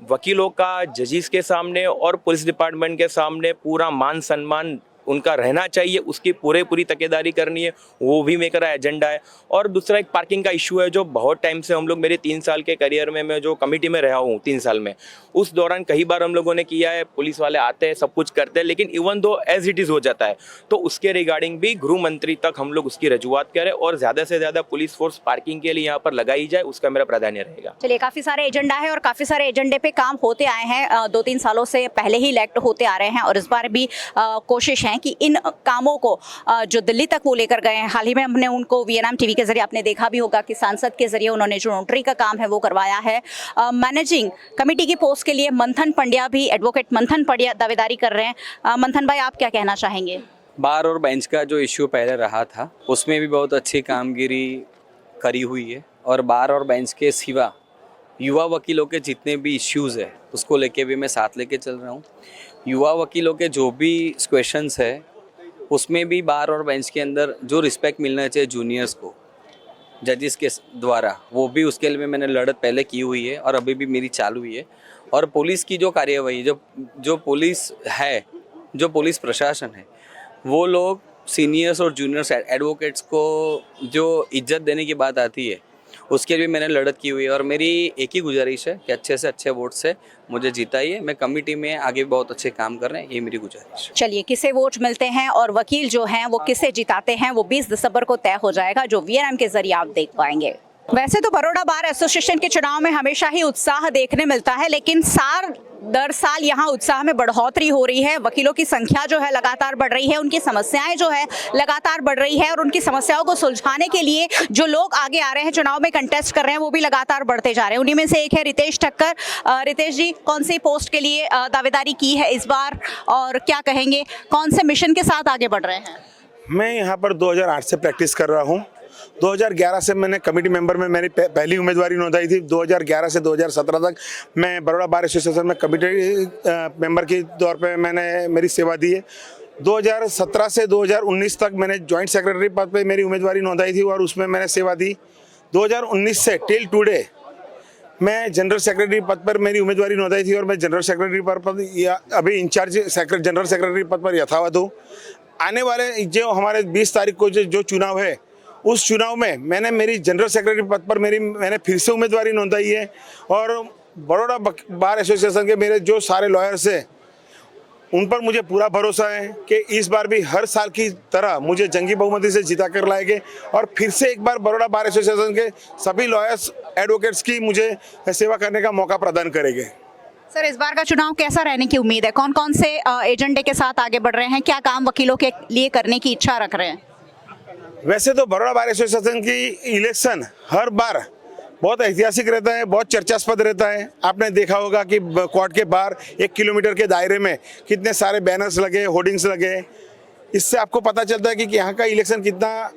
वकीलों का जजेस के सामने और पुलिस डिपार्टमेंट के सामने पूरा मान सम्मान उनका रहना चाहिए, उसकी पूरी तकेदारी करनी है, वो भी मेरा एजेंडा है। और दूसरा एक पार्किंग का इशू है जो बहुत टाइम से हम लोग, मेरे 3 साल के करियर में मैं जो कमेटी में रहा हूँ 3 साल में, उस दौरान कई बार हम लोगों ने किया है, पुलिस वाले आते हैं सब कुछ करते हैं, लेकिन even though as it is हो जाता है, तो उसके रिगार्डिंग भी गृह मंत्री तक हम लोग उसकी रजूआत करें और ज़्यादा से ज़्यादा पुलिस फोर्स पार्किंग के लिए यहाँ पर लगाई जाए, उसका मेरा प्राधान्य रहेगा। चलिए, काफ़ी सारे एजेंडा है और काफ़ी सारे एजेंडे पे काम होते आए हैं, 2-3 सालों से पहले ही इलेक्ट होते आ रहे हैं और इस बार भी कोशिश है कि इन कामों को जो दिल्ली तक वो लेकर गए हैं। हाल ही में हमने उनको VNM TV के जरिए आपने देखा भी होगा कि सांसद के जरिए उन्होंने जो नोटरी का काम है वो करवाया है। मैनेजिंग कमेटी की पोस्ट के लिए मंथन पंड्या भी, एडवोकेट मंथन पंड्या दावेदारी कर रहे हैं। मंथन भाई, आप क्या कहना चाहेंगे? बार और बेंच का जो इश्यू पहले रहा था उसमें भी बहुत अच्छी कामगिरी करी हुई है और बार और बेंच के सिवा युवा वकीलों के जितने भी इश्यूज़ है उसको लेके भी मैं साथ लेके चल रहा हूँ। युवा वकीलों के जो भी क्वेश्चंस है उसमें भी बार और बेंच के अंदर जो रिस्पेक्ट मिलना चाहिए जूनियर्स को जजेस के द्वारा, वो भी उसके लिए मैंने लड़त पहले की हुई है और अभी भी मेरी चालू ही है। और पुलिस की जो कार्यवाही, जो पुलिस है, जो पुलिस प्रशासन है, वो लोग सीनियर्स और जूनियर्स एडवोकेट्स को जो इज्जत देने की बात आती है, उसके लिए मैंने लड़त की हुई है। और मेरी एक ही गुजारिश है कि अच्छे से अच्छे वोट से मुझे जिताइए। मैं कमेटी में आगे बहुत अच्छे काम कर रहे हैं, ये मेरी गुजारिश है। चलिए, किसे वोट मिलते हैं और वकील जो हैं वो किसे जिताते हैं, वो 20 दिसंबर को तय हो जाएगा, जो VNM के जरिए आप देख पाएंगे। वैसे तो बड़ौदा बार एसोसिएशन के चुनाव में हमेशा ही उत्साह देखने मिलता है, लेकिन साल दर साल यहाँ उत्साह में बढ़ोतरी हो रही है। वकीलों की संख्या जो है लगातार बढ़ रही है, उनकी समस्याएं जो है लगातार बढ़ रही है, और उनकी समस्याओं को सुलझाने के लिए जो लोग आगे आ रहे हैं, चुनाव में कंटेस्ट कर रहे हैं, वो भी लगातार बढ़ते जा रहे हैं। उन्हीं में से एक है रितेश ठक्कर। रितेश जी, कौन सी पोस्ट के लिए दावेदारी की है इस बार, और क्या कहेंगे, कौन से मिशन के साथ आगे बढ़ रहे हैं? मैं यहाँ पर 2008 से प्रैक्टिस कर रहा हूँ। 2011 से मैंने कमेटी मेंबर में मेरी पहली उम्मीदवारी नोंदाई थी। 2011 से 2017 तक मैं बड़ौदा बार एसोसिएशन में कमेटी मेंबर के तौर पे मैंने मेरी सेवा दी है। 2017 से 2019 तक मैंने जॉइंट सेक्रेटरी पद पे मेरी उम्मीदवारी नोंदाई थी और उसमें मैंने सेवा दी। 2019 से टिल टुडे मैं जनरल सेक्रेटरी पद पर मेरी उम्मीदवारी नोंदाई थी और मैं जनरल सेक्रेटरी पद अभी इंचार्ज जनरल सेक्रेटरी पद पर यथावत हूँ। आने वाले जो हमारे 20 तारीख को जो चुनाव है, उस चुनाव में मैंने मेरी जनरल सेक्रेटरी पद पर मैंने फिर से उम्मीदवारी नोंदाई है। और बड़ौदा बार एसोसिएशन के मेरे जो सारे लॉयर्स हैं, उन पर मुझे पूरा भरोसा है कि इस बार भी हर साल की तरह मुझे जंगी बहुमति से जिता कर लाएंगे और फिर से एक बार बड़ौदा बार एसोसिएशन के सभी लॉयर्स एडवोकेट्स की मुझे सेवा करने का मौका प्रदान करेंगे। सर, इस बार का चुनाव कैसा रहने की उम्मीद है? कौन कौन से एजेंडे के साथ आगे बढ़ रहे हैं? क्या काम वकीलों के लिए करने की इच्छा रख रहे हैं? वैसे तो बड़ौदा बार एसोसिएशन की इलेक्शन हर बार बहुत ऐतिहासिक रहता है, बहुत चर्चास्पद रहता है। आपने देखा होगा कि कोर्ट के बाहर 1 किलोमीटर के दायरे में कितने सारे बैनर्स लगे, होर्डिंग्स लगे। इससे आपको पता चलता है कि यहाँ का इलेक्शन कितना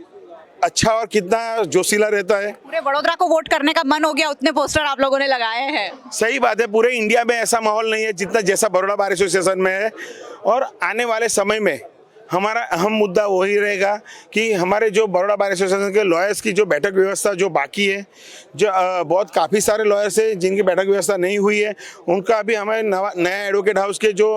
अच्छा और कितना जोशीला रहता है। पूरे वडोदरा को वोट करने का मन हो गया, उतने पोस्टर आप लोगों ने लगाए हैं। सही बात है, पूरे इंडिया में ऐसा माहौल नहीं है जितना जैसा बड़ौदा बार एसोसिएशन में है। और आने वाले समय में हमारा अहम मुद्दा वही रहेगा कि हमारे जो बड़ौदा बार एसोसिएशन के लॉयर्स की जो बैठक व्यवस्था जो बाकी है, जो बहुत काफ़ी सारे लॉयर्स हैं जिनकी बैठक व्यवस्था नहीं हुई है, उनका अभी हमें नया एडवोकेट हाउस के जो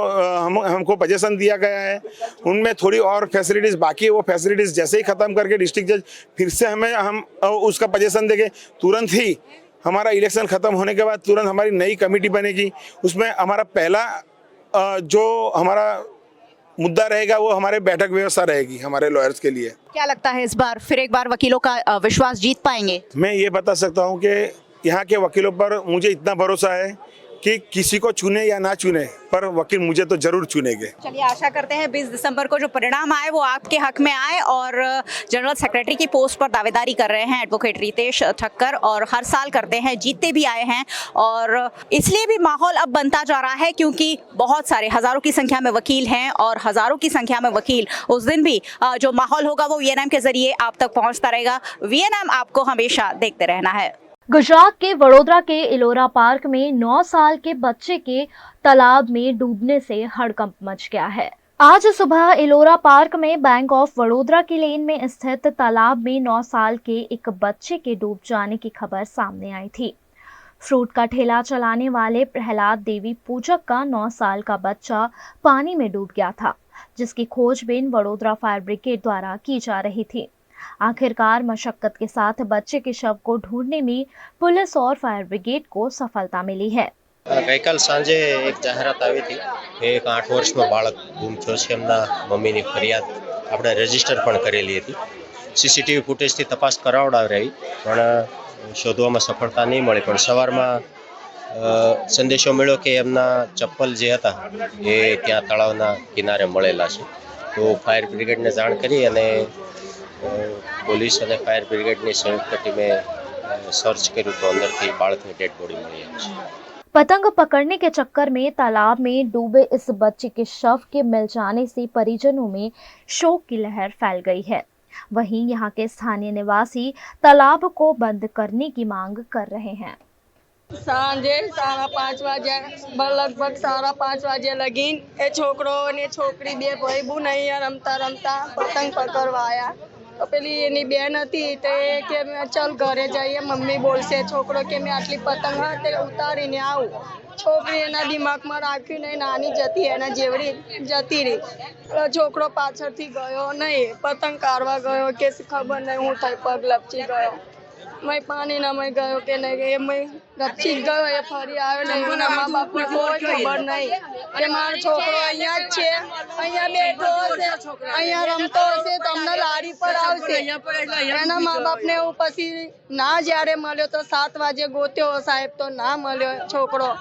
हमको पजेशन दिया गया है, उनमें थोड़ी और फैसिलिटीज़ बाकी है। वो फैसिलिटीज़ जैसे ही ख़त्म करके डिस्ट्रिक्ट जज फिर से हम उसका पजेशन देंगे। तुरंत ही हमारा इलेक्शन ख़त्म होने के बाद तुरंत हमारी नई कमेटी बनेगी। उसमें हमारा पहला जो हमारा मुद्दा रहेगा वो हमारे बैठक व्यवस्था रहेगी हमारे लॉयर्स के लिए। क्या लगता है इस बार फिर एक बार वकीलों का विश्वास जीत पाएंगे? मैं ये बता सकता हूँ कि यहाँ के वकीलों पर मुझे इतना भरोसा है कि किसी को चुने या ना चुने, पर वकील मुझे तो जरूर चुनेंगे। चलिए, आशा करते हैं 20 दिसंबर को जो परिणाम आए वो आपके हक में आए। और जनरल सेक्रेटरी की पोस्ट पर दावेदारी कर रहे हैं एडवोकेट रितेश ठक्कर, और हर साल करते हैं, जीतते भी आए हैं। और इसलिए भी माहौल अब बनता जा रहा है क्योंकि बहुत सारे हज़ारों की संख्या में वकील हैं, और हज़ारों की संख्या में वकील उस दिन भी जो माहौल होगा वो VNM के जरिए आप तक पहुँचता रहेगा। VNM आपको हमेशा देखते रहना है। गुजरात के वडोदरा के इलोरा पार्क में 9 साल के बच्चे के तालाब में डूबने से हड़कंप मच गया है। आज सुबह इलोरा पार्क में बैंक ऑफ बड़ौदा की लेन में स्थित तालाब में 9 साल के एक बच्चे के डूब जाने की खबर सामने आई थी। फ्रूट का ठेला चलाने वाले प्रहलाद देवी पूजक का 9 साल का बच्चा पानी में डूब गया था, जिसकी खोजबीन वडोदरा फायर ब्रिगेड द्वारा की जा रही थी। आखिरकार मशक्कत के साथ बच्चे के शव को ढूंढने में पुलिस और फायर ब्रिगेड को सफलता मिली है। गईकाल सांजे एक जाहेरात आई थी, एक 8 वर्षનો બાળક ગુમ થયો છે। એમના મમ્મીની ફરિયાદ આપણે રજીસ્ટર પણ કરેલી હતી। સીસીટીવી ફૂટેજથી તપાસ કરાવડાવી રહી, પણ શોધવામાં સફળતા નહીં મળી। પણ સવારમાં સંદેશો મળ્યો કે એમના ચપ્પલ જે હતા એ ત્યાં તળાવના કિનારે મળેલા છે। તો ફાયર બ્રિગેડને જાણ કરી અને પોલીસ અને ફાયર બ્રિગેડની સંયુક્ત ટીમે સર્ચ કર્યું તો અંદરથી બાળકની ડેડ બોડી મળી આવી છે। पतंग पकड़ने के चक्कर में तालाब में डूबे इस बच्चे के शव के मिल जाने से परिजनों में शोक की लहर फैल गई है। वहीं यहां के स्थानीय निवासी तालाब को बंद करने की मांग कर रहे हैं। सांजे 5:30 वागे लगभग 5:30 वागे लगीन ए छोकरो ने छोकरी बे भाई बहन अहीं रमता रमता पतंग पकड़वा आया। તો પેલી એની બેન હતી તે કે ચાલ ઘરે જઈએ, મમ્મી બોલશે છોકરો કે મેં આટલી પતંગ હાથે ઉતારીને આવું. છોકરી એના દિમાગમાં રાખી નહીં, નાની જતી એના જેવડી જતી રહી. છોકરો પાછળથી ગયો નહીં, પતંગ કાઢવા ગયો કે ખબર નહીં હું થઈ પગ લપચી ગયો. મેં પાણીના મેં ગયો કે નહીં, એ મેં લપચી જ ગયો, એ ફરી આવ્યો નહીં. એના મા બાપને કોઈ ખબર નહીં કે મારો છોકરો અહીંયા જ છે, અહીંયા બેઠો હશે, અહીંયા રમતો હશે, તમને લારી પર આવશે. એના મા બાપને એવું પછી ના જ્યારે મળ્યો તો 7 વાગે ગોત્યો સાહેબ, તો ના મળ્યો છોકરો.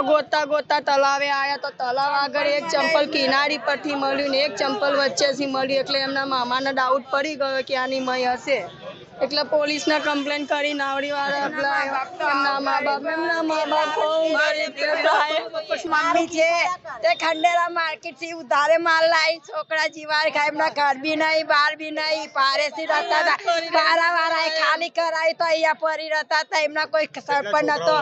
ગોતા ગોતા તલાવે આવ્યા તો તલાવ આગળ એક ચંપલ કિનારી પરથી મળ્યું ને એક ચંપલ વચ્ચેથી મળ્યું. એટલે એમના મામાને ડાઉટ પડી ગયો કે આની મય હશે. એટલે પોલીસને કમ્પ્લેન કરી નાવડીવાળા એમના મા બાપ મમ્મી છે તે ખંડેરા માર્કેટથી ઉધારે માલ લાવી, છોકરા જીવાર ખાય, એમના ઘર બી નહીં, બહાર બી નહીં, પારેથી રહેતા હતા. વારાએ ખાલી કરાવી તો અહીંયા પરી રહેતા હતા. એમના કોઈ સરપંચ નતો.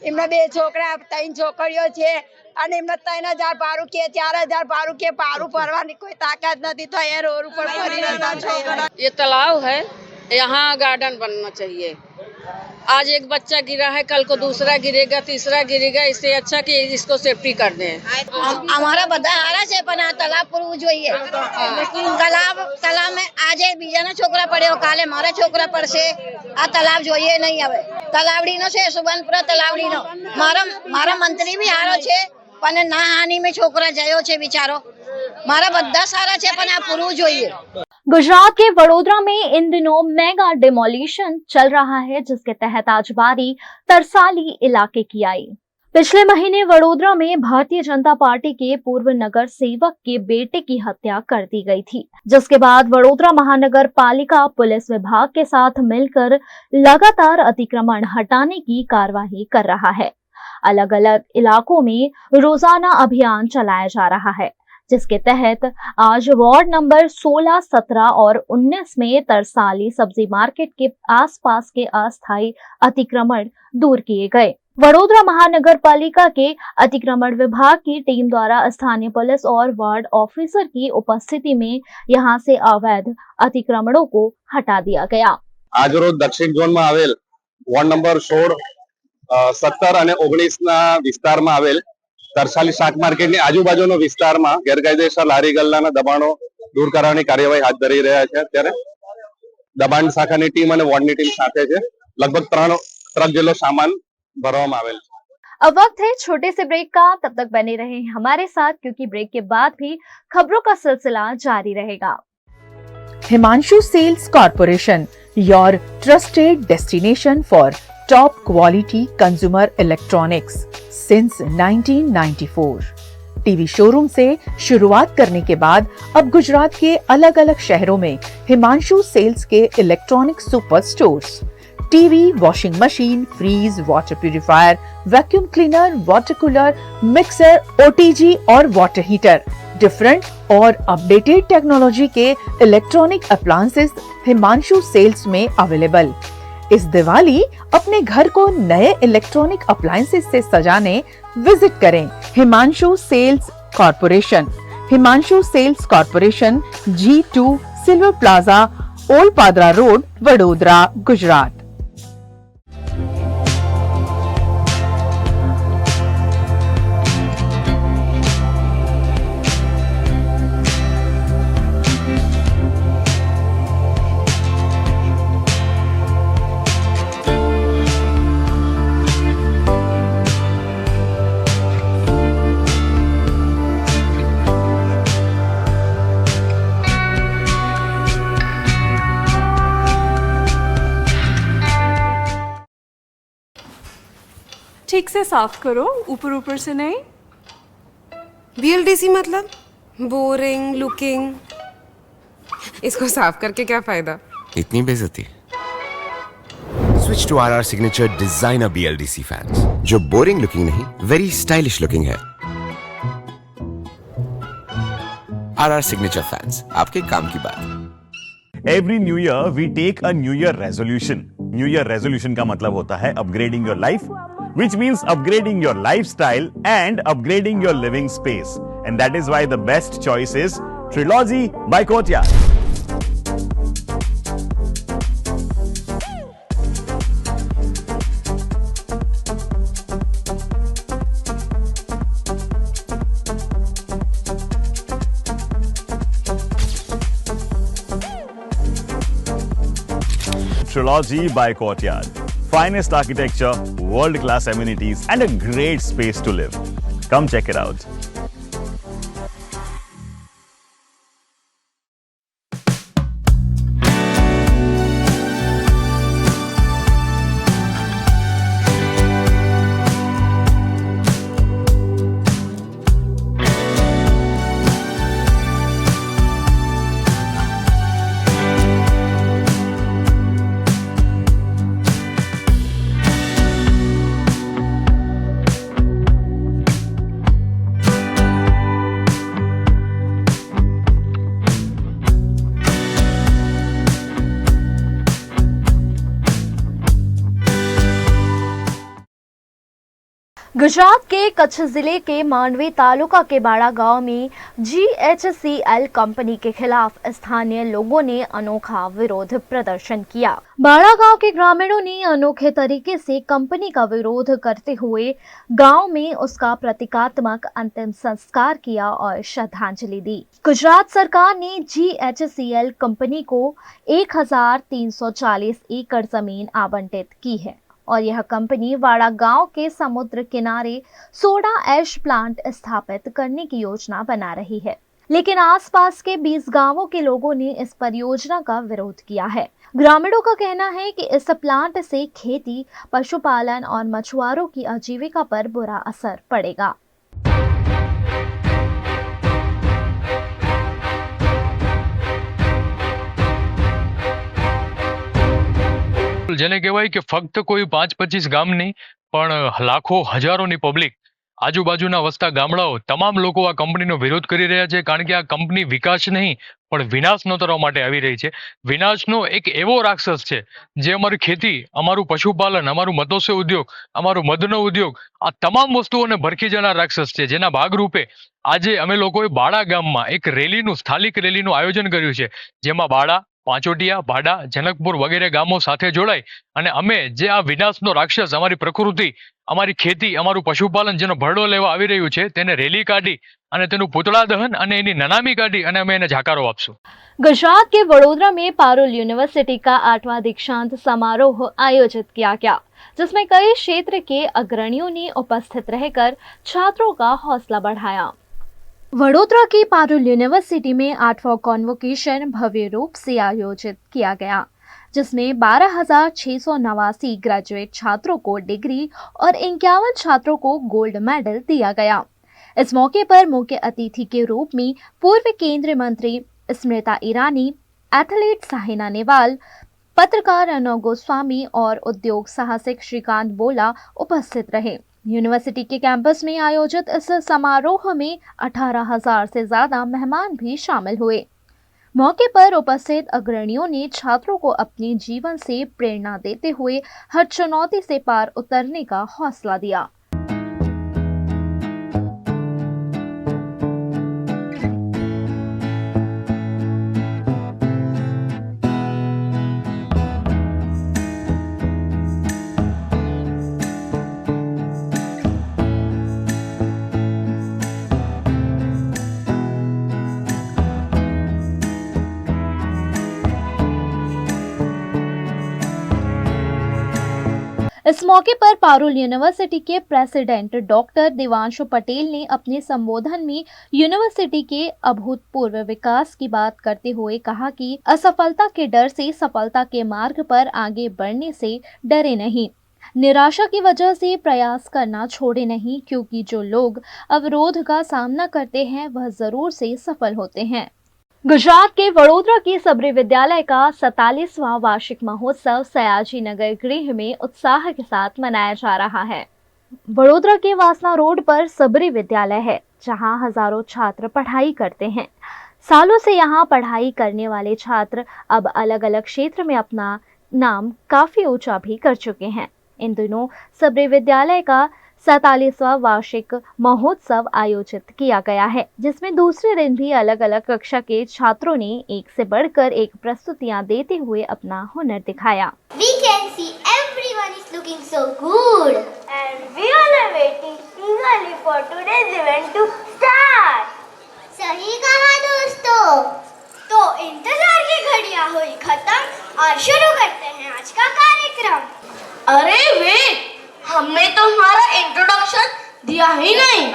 એમના 2 છોકરા, 3 છોકરીઓ છે અને એમને 3000 ભાડું કે 4000 ભાડું કે ભાડું ભરવાની કોઈ તાકાત નથી. તો એ રોડ ઉપર પડી રહેતા છોકરા. ये तालाब है, यहाँ गार्डन बनना चाहिए. आज एक बच्चा गिरा है, कल को दूसरा गिरेगा, तीसरा गिरेगा. इससे अच्छा कि इसको सेफ्टी कर दें. અમારા બધા હારા છે પણ આ તલાબ પૂરવું જોઈએ. તલાબ में આજે બીજાના છોકરા પડ્યો, કાલે મારા છોકરા પડશે. આ તલાબ જોઈએ નહીં. હવે તલાવડીનો છે, સુબનપુરા તલાવડીનો. મારા મંત્રી બી હારો છે પણ ના હાની में છોકરા જયો છે બિચારો. મારા બધા સારા છે પણ આ પૂરવું જોઈએ. गुजरात के वडोदरा में इन दिनों मेगा डिमोलिशन चल रहा है, जिसके तहत आज बारी तरसाली इलाके की आई। पिछले महीने वडोदरा में भारतीय जनता पार्टी के पूर्व नगर सेवक के बेटे की हत्या कर दी गई थी, जिसके बाद वडोदरा महानगर पालिका पुलिस विभाग के साथ मिलकर लगातार अतिक्रमण हटाने की कार्यवाही कर रहा है। अलग अलग इलाकों में रोजाना अभियान चलाया जा रहा है, जिसके तहत आज वार्ड नंबर 16, 17 और 19 में तरसाली सब्जी मार्केट के आसपास के अस्थायी अतिक्रमण दूर किए गए। वडोदरा महानगर पालिका के अतिक्रमण विभाग की टीम द्वारा स्थानीय पुलिस और वार्ड ऑफिसर की उपस्थिति में यहां से अवैध अतिक्रमणों को हटा दिया गया। आज रोज दक्षिण जोन में आवेल वार्ड नंबर 16, 17 અને 19 ના વિસ્તારમાં આવેલ तरसाली શાક માર્કેટની આજુબાજુનો વિસ્તારમાં ગેરકાયદેસર લારી ગલ્લાના દબાણો દૂર કરવાની કાર્યવાહી હાથ ધરી રહ્યા છે. અત્યારે દબાણ શાખાની ટીમ અને વોર્ડની ટીમ સાથે છે. લગભગ 3 ટ્રક જેટલો સામાન ભરવામાં આવેલ છે. अब वक्त है छोटे से ब्रेक का, तब तक बने रहें हमारे साथ क्योंकि ब्रेक के बाद भी खबरों का सिलसिला जारी रहेगा। Himanshu sales corporation, your trusted destination for top quality consumer electronics since 1994। TV showroom से शुरुआत करने के बाद अब गुजरात के अलग अलग शहरों में हिमांशु सेल्स के electronic super stores, TV, washing machine, fridge, water purifier, vacuum cleaner, water cooler, mixer, OTG और वाटर हीटर, डिफरेंट और अपडेटेड टेक्नोलॉजी के इलेक्ट्रॉनिक अप्लायंसेस हिमांशु सेल्स में अवेलेबल। इस दिवाली अपने घर को नए इलेक्ट्रॉनिक अप्लायंसेस से सजाने विजिट करें Himanshu sales corporation. Himanshu sales corporation, G2 silver plaza, old Padra road, Vadodara, Gujarat. ठीक से साफ करो, ऊपर ऊपर से नहीं। BLDC मतलब बोरिंग लुकिंग। इसको साफ करके क्या फायदा? इतनी बेइज्जती। Switch to RR signature designer BLDC fans, जो बोरिंग लुकिंग नहीं, वेरी स्टाइलिश लुकिंग है। RR सिग्नेचर फैंस, आपके काम की बात। Every new year we take a new year resolution. New year resolution का मतलब होता है upgrading your life, which means upgrading your lifestyle and upgrading your living space. And that is why the best choice is Trilogy by Courtyard. Technology by Courtyard. Finest architecture, world-class amenities, and a great space to live. Come check it out. Gujarat के कच्छ जिले के मांडवी तालुका के बाड़ा गांव में GHCL company के खिलाफ स्थानीय लोगों ने अनोखा विरोध प्रदर्शन किया। बाड़ा गांव के ग्रामीणों ने अनोखे तरीके से कंपनी का विरोध करते हुए गांव में उसका प्रतीकात्मक अंतिम संस्कार किया और श्रद्धांजलि दी। गुजरात सरकार ने GHCL कंपनी को 1340 एकड़ जमीन आवंटित की है और यह कंपनी वाड़ा गांव के समुद्र किनारे सोडा ऐश प्लांट स्थापित करने की योजना बना रही है, लेकिन आसपास के 20 गांवों के लोगों ने इस परियोजना का विरोध किया है। ग्रामीणों का कहना है कि इस प्लांट से खेती, पशुपालन और मछुआरों की आजीविका पर बुरा असर पड़ेगा। જેને કહેવાય કે ફક્ત કોઈ 5-25 ગામ નહીં પણ લાખો હજારોની પબ્લિક આજુબાજુના વસતા ગામડાઓ તમામ લોકો આ કંપનીનો વિરોધ કરી રહ્યા છે, કારણ કે આ કંપની વિકાસ નહીં પણ વિનાશ નોતરવા માટે આવી રહી છે। વિનાશનો એક એવો રાક્ષસ છે જે અમારી ખેતી, અમારું પશુપાલન, અમારું મત્સ્ય ઉદ્યોગ, અમારું મધનો ઉદ્યોગ, આ તમામ વસ્તુઓને ભરખી જનાર રાક્ષસ છે, જેના ભાગરૂપે આજે અમે લોકોએ બાડા ગામમાં એક રેલીનું, સ્થાનિક રેલીનું આયોજન કર્યું છે, જેમાં બાડા, પાંચોટિયા, ભાડા, જનકપુર વગેરે ગામો સાથે જોડાઈ અને અમે જે આ વિનાશનો રાક્ષસ અમારી પ્રકૃતિ, અમારી ખેતી, અમારું પશુપાલન જેનો ભરડો લેવા આવી રહ્યું છે તેને રેલી કાઢી અને તેનું પુતળા દહન અને એની નનામી કાઢી અને અમે એને જાકારો આપશું। गुजरात के वडोदरा में पारुल यूनिवर्सिटी का 8वां दीक्षांत समारोह आयोजित किया गया, जिसमें कई क्षेत्र के अग्रणियों ने उपस्थित रहकर छात्रों का हौसला बढ़ाया। वडोदरा की पारुल यूनिवर्सिटी में 8वां कॉन्वोकेशन भव्य रूप से आयोजित किया गया, जिसमें 12,689 ग्रेजुएट छात्रों को डिग्री और 51 छात्रों को गोल्ड मेडल दिया गया। इस मौके पर मुख्य अतिथि के रूप में पूर्व केंद्रीय मंत्री स्मृति ईरानी, एथलीट साहिना नेहवाल, पत्रकार अर्नव गोस्वामी और उद्योग साहसिक श्रीकांत बोला उपस्थित रहे। यूनिवर्सिटी के कैंपस में आयोजित इस समारोह में 18,000 से ज्यादा मेहमान भी शामिल हुए। मौके पर उपस्थित अग्रणियों ने छात्रों को अपने जीवन से प्रेरणा देते हुए हर चुनौती से पार उतरने का हौसला दिया। इस मौके पर पारुल यूनिवर्सिटी के प्रेसिडेंट डॉक्टर देवांशु पटेल ने अपने संबोधन में यूनिवर्सिटी के अभूतपूर्व विकास की बात करते हुए कहा कि असफलता के डर से सफलता के मार्ग पर आगे बढ़ने से डरे नहीं, निराशा की वजह से प्रयास करना छोड़े नहीं, क्योंकि जो लोग अवरोध का सामना करते हैं वह जरूर से सफल होते हैं। गुजरात के वडोदरा की सबरी विद्यालय का 47वां वार्षिक महोत्सव सयाजी नगर गृह में उत्साह के साथ मनाया जा रहा है। वडोदरा के वासना रोड पर सबरी विद्यालय है, जहां हजारों छात्र पढ़ाई करते हैं। सालों से यहां पढ़ाई करने वाले छात्र अब अलग अलग क्षेत्र में अपना नाम काफी ऊंचा भी कर चुके हैं। इन दिनों सबरी विद्यालय का 47वां वार्षिक महोत्सव आयोजित किया गया है, जिसमें दूसरे दिन भी अलग अलग कक्षा के छात्रों ने एक से बढ़कर एक प्रस्तुतियां देते हुए अपना हुनर दिखाया। We can see everyone is looking so good and we all are waiting eagerly for today's event to start. सही कहा दोस्तों, तो इंतजार की घड़ियां हुई खत्म और शुरू करते हैं आज का अरे वेट, हमने तो हमारा इंट्रोडक्शन दिया ही नहीं।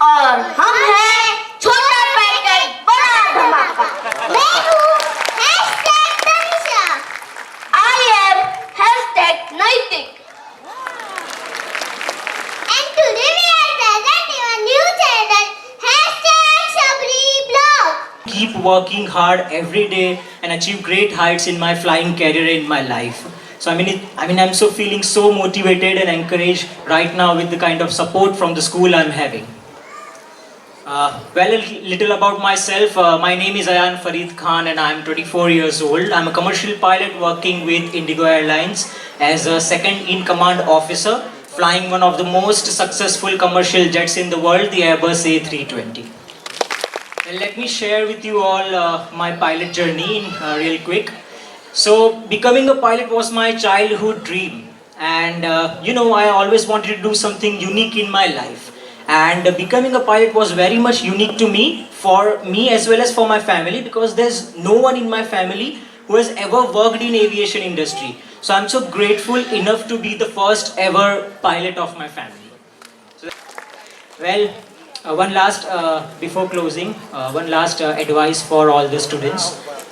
और हम हैं छोटा पैकेट बड़ा धमाका। मैं हूँ #तनिषा। I am #नैतिक। And today we are presenting a new channel #ShabriBlog. Keep working hard every day and achieve great heights in my flying career in my life. So I'm so feeling so motivated and encouraged right now with the kind of support from the school I'm having. Well, a little about myself. My name is Ayan Farid Khan and I'm 24 years old. I'm a commercial pilot working with Indigo Airlines as a second in command officer, flying one of the most successful commercial jets in the world, the Airbus A320. Well, let me share with you all my pilot journey real quick. So, becoming a pilot was my childhood dream, and I always wanted to do something unique in my life. And becoming a pilot was very much unique to me, for me as well as for my family, because there's no one in my family who has ever worked in aviation industry. So I'm so grateful enough to be the first ever pilot of my family. One last before closing, one last advice for all the students.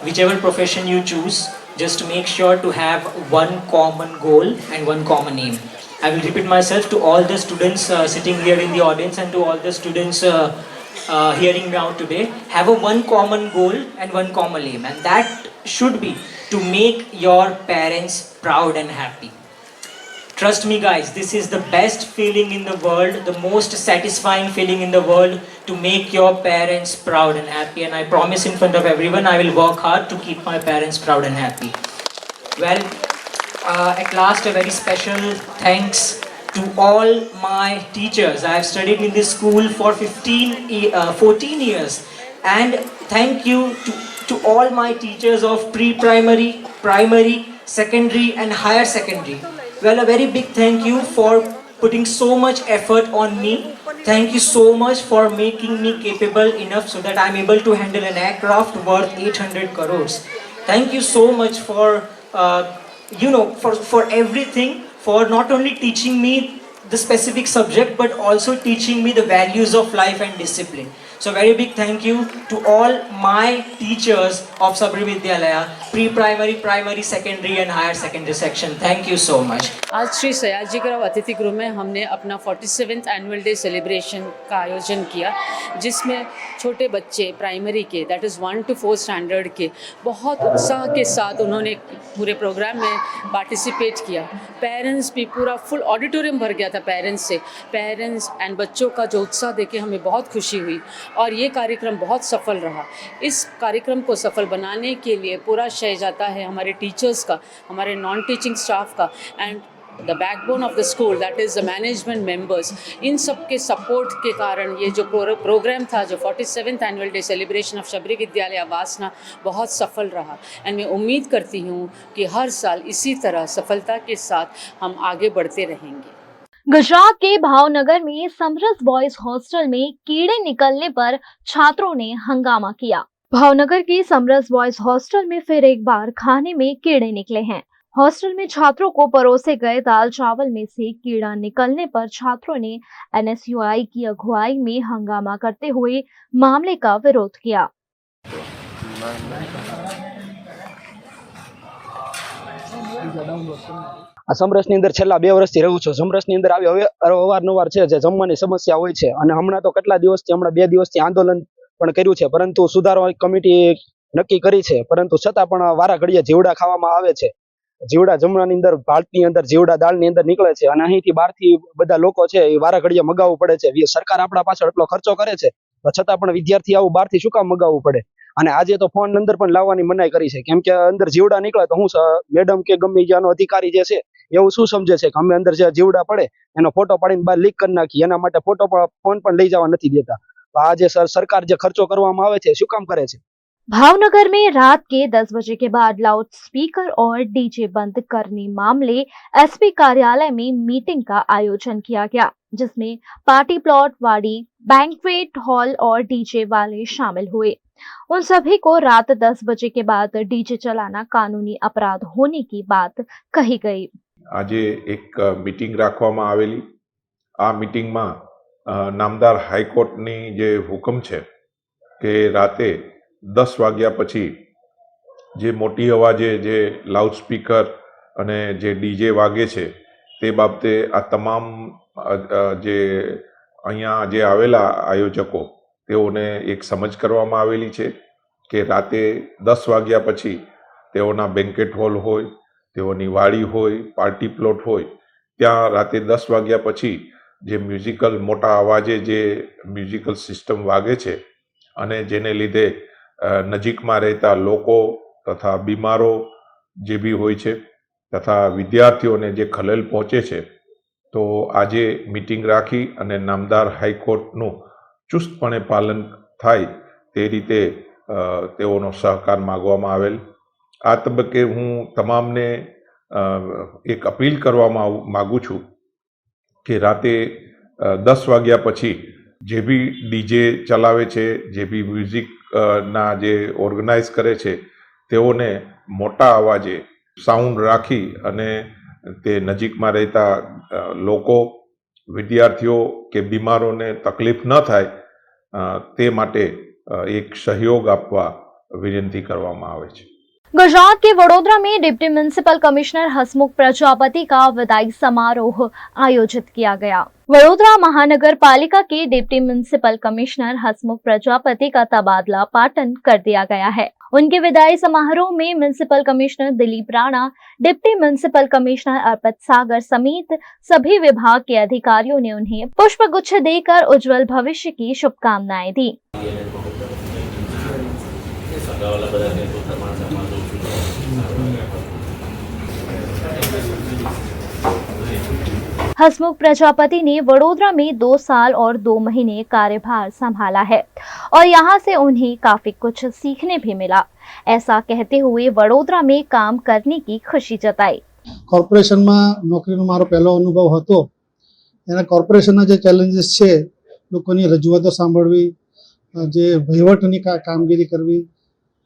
Whichever profession you choose, just make sure to have one common goal and one common aim. I will repeat myself to all the students sitting here in the audience and to all the students hearing me out today. Have a one common goal and one common aim, and that should be to make your parents proud and happy. Trust me guys, this is the best feeling in the world, the most satisfying feeling in the world, to make your parents proud and happy, and I promise in front of everyone I will work hard to keep my parents proud and happy. Well, at last, a very special thanks to all my teachers. I have studied in this school for 14 years, and thank you to all my teachers of pre-primary, primary, secondary and higher secondary. Well, a very big thank you for putting so much effort on me. Thank you so much for making me capable enough so that I'm able to handle an aircraft worth 800 crores. Thank you so much for for everything, for not only teaching me the specific subject but also teaching me the values of life and discipline. So very big thank you to all my teachers of Sabri Vidyalaya, pre-primary, primary, secondary and higher secondary section. Thank you so much. आज श्री सयाजी राव अतिथि गृह में हमने अपना 47th annual day celebration का आयोजन किया, जिसमें छोटे बच्चे प्राइमरी के, दैट इज़ 1 to 4 स्टैंडर्ड के, बहुत उत्साह के साथ उन्होंने पूरे प्रोग्राम में पार्टिसिपेट किया। पेरेंट्स भी, पूरा फुल ऑडिटोरियम भर गया था पेरेंट्स से। पेरेंट्स एंड बच्चों का जो उत्साह देख के हमें बहुत खुशी हुई और ये कार्यक्रम बहुत सफल रहा। इस कार्यक्रम को सफल बनाने के लिए पूरा श्रेय जाता है हमारे टीचर्स का, हमारे नॉन टीचिंग स्टाफ का, and the backbone of the school, that is the management members. इन सब के सपोर्ट के कारण ये जो प्रोग्राम था, जो 47th annual day celebration of Shabari विद्यालय वासना, बहुत सफल रहा। एंड मैं उम्मीद करती हूँ कि हर साल इसी तरह सफलता के साथ हम आगे बढ़ते रहेंगे। गुजरात के भावनगर में समरस बॉयज हॉस्टल में कीड़े निकलने पर छात्रों ने हंगामा किया। भावनगर की समरस बॉयज हॉस्टल में फिर एक बार खाने में कीड़े निकले हैं। हॉस्टल में छात्रों को परोसे गए दाल चावल में से कीड़ा निकलने पर छात्रों ने NSUI की अगुवाई में हंगामा करते हुए मामले का विरोध किया। સમરસની અંદર છેલ્લા 2 વર્ષથી રહું છું। સમરસની અંદર આવી હવે અવારનવાર છે જે જમવાની સમસ્યા હોય છે, અને હમણાં તો કેટલા દિવસથી, હમણાં 2 દિવસથી આંદોલન પણ કર્યું છે, પરંતુ સુધારવા કમિટી નક્કી કરી છે, પરંતુ છતાં પણ વારા ઘડીએ જીવડા ખાવામાં આવે છે। જીવડા જમવાની અંદર ભાતની અંદર જીવડા દાળની અંદર નીકળે છે અને અહીંથી બહારથી બધા લોકો છે એ વારા ઘડીએ મગાવવું પડે છે. સરકાર આપણા પાછળ એટલો ખર્ચો કરે છે છતાં પણ વિદ્યાર્થી આવું બહારથી શું કામ મગાવવું પડે? અને આજે તો ફોન અંદર પણ લાવવાની મનાઈ કરી છે, કેમ કે અંદર જીવડા નીકળે તો હું મેડમ કે ગમે ત્યાંનો અધિકારી જે છે એવું શું સમજે છે કે અમે અંદર જે જીવડા પડે એનો ફોટો પાડીને બહાર લીક કરી નાખીએ, એના માટે ફોટો ફોન પણ લઈ જવા નથી દેતા. आज सरकार जो खर्चो करवामां आवे छे शू काम करे छे? भावनगर में रात के 10 बजे के बाद लाउड स्पीकर और डीजे बंद करने मामले एसपी कार्यालय में मीटिंग का आयोजन किया गया, जिसमें पार्टी प्लॉट वाड़ी, बैंक्वेट हॉल और डीजे वाले शामिल हुए। उन सभी को रात 10 बजे के बाद डीजे चलाना कानूनी अपराध होने की बात कही गई। आज एक मीटिंग राखवामां आवेली। आ मीटिंग में नामदार हाईकोर्टनी जे हुकम है कि राते 10 वाग्या पछी जे मोटी अवाजे जे लाउडस्पीकर अने जे डीजे वागे छे ते बाबते आ तमाम जे अहींया जे आवेला आयोजको तेओने एक समझ करवामां आवेली छे कि राते 10 वाग्या पछी तेओना बेंकेट हॉल होय, तेओनी वाड़ी होय, पार्टी प्लॉट होय, त्यां राते 10 वाग्या पछी जे म्यूजिकल मोटा अवाजे जे म्यूजिकल सिस्टम वागे छे अने जेने लीधे नजीकमां रहता लोको तथा बीमारो जे भी होय छे तथा विद्यार्थीओने जे खलेल पहोंचे छे, तो आजे मीटिंग राखी अने नामदार हाईकोर्टनुं चुस्तपणे पालन थाय ते रीते तेओनो सहकार मागवामां आवेल। आ तबक्के हूँ तमामने एक अपील करवामां मागुं छुं कि राते 10 वाग्या पछी जे भी डीजे चलावे छे, जे भी म्यूजिक ना जे ऑर्गनाइज करे छे तेओने मोटा अवाजे साउंड राखी अने ते नजीकमां रहता लोको, विद्यार्थीओ के बीमारोने तकलीफ न थाय ते माटे एक सहयोग आपवा विनंती करवामां आवे छे। गुजरात के वडोदरा में डिप्टी म्युनिसिपल कमिश्नर हसमुख प्रजापति का विदाई समारोह आयोजित किया गया। वडोदरा महानगर पालिका के डिप्टी म्युनिसिपल कमिश्नर हसमुख प्रजापति का तबादला पाटन कर दिया गया है। उनके विदाई समारोह में municipal commissioner Dilip Rana, deputy municipal commissioner Arpit Sagar समेत सभी विभाग के अधिकारियों ने उन्हें पुष्प गुच्छ देकर उज्जवल भविष्य की शुभकामनाएं दी। हसमुख प्रजापति ने वडोदरा में 2 साल और 2 महीने कार्यभार संभाला है और यहाँ से उन्हें काफी कुछ सीखने भी मिला, ऐसा कहते हुए वडोदरा में काम करने की खुशी जताई। कॉर्पोरेशन में नौकरीनो मारो पहलो अनुभव हतो। एना कॉर्पोरेशनना जे चेलेंजीस छे, लोकोनी रजूआतो सांभळवी, जे वहीवटनी कामगीरी करवी,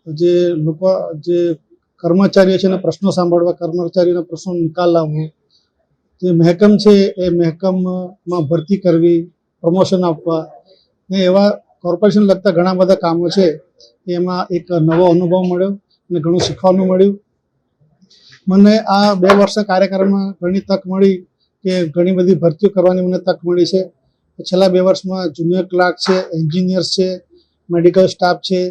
जे कर्मचारीओ छे प्रश्नों सांभळवा, कर्मचारीओना प्रश्नों निकाल लावવો, जे महकम छे ए महकम में भर्ती करवी, प्रमोशन आपवा ने एवा कॉर्पोरेशन लगता घणा बधा कामो छे। एमां एक नवो अनुभव मळ्यो अने घणुं शीखवानुं मळ्युं। मने आ 2 वर्ष कार्यकालमां घणी तक मळी के घणी बधी भर्तीओ करवानी मने तक मळी छे। छेल्ला 2 वर्षमां जूनियर क्लार्क छे, एंजीनियर्स छे, मेडिकल स्टाफ छे,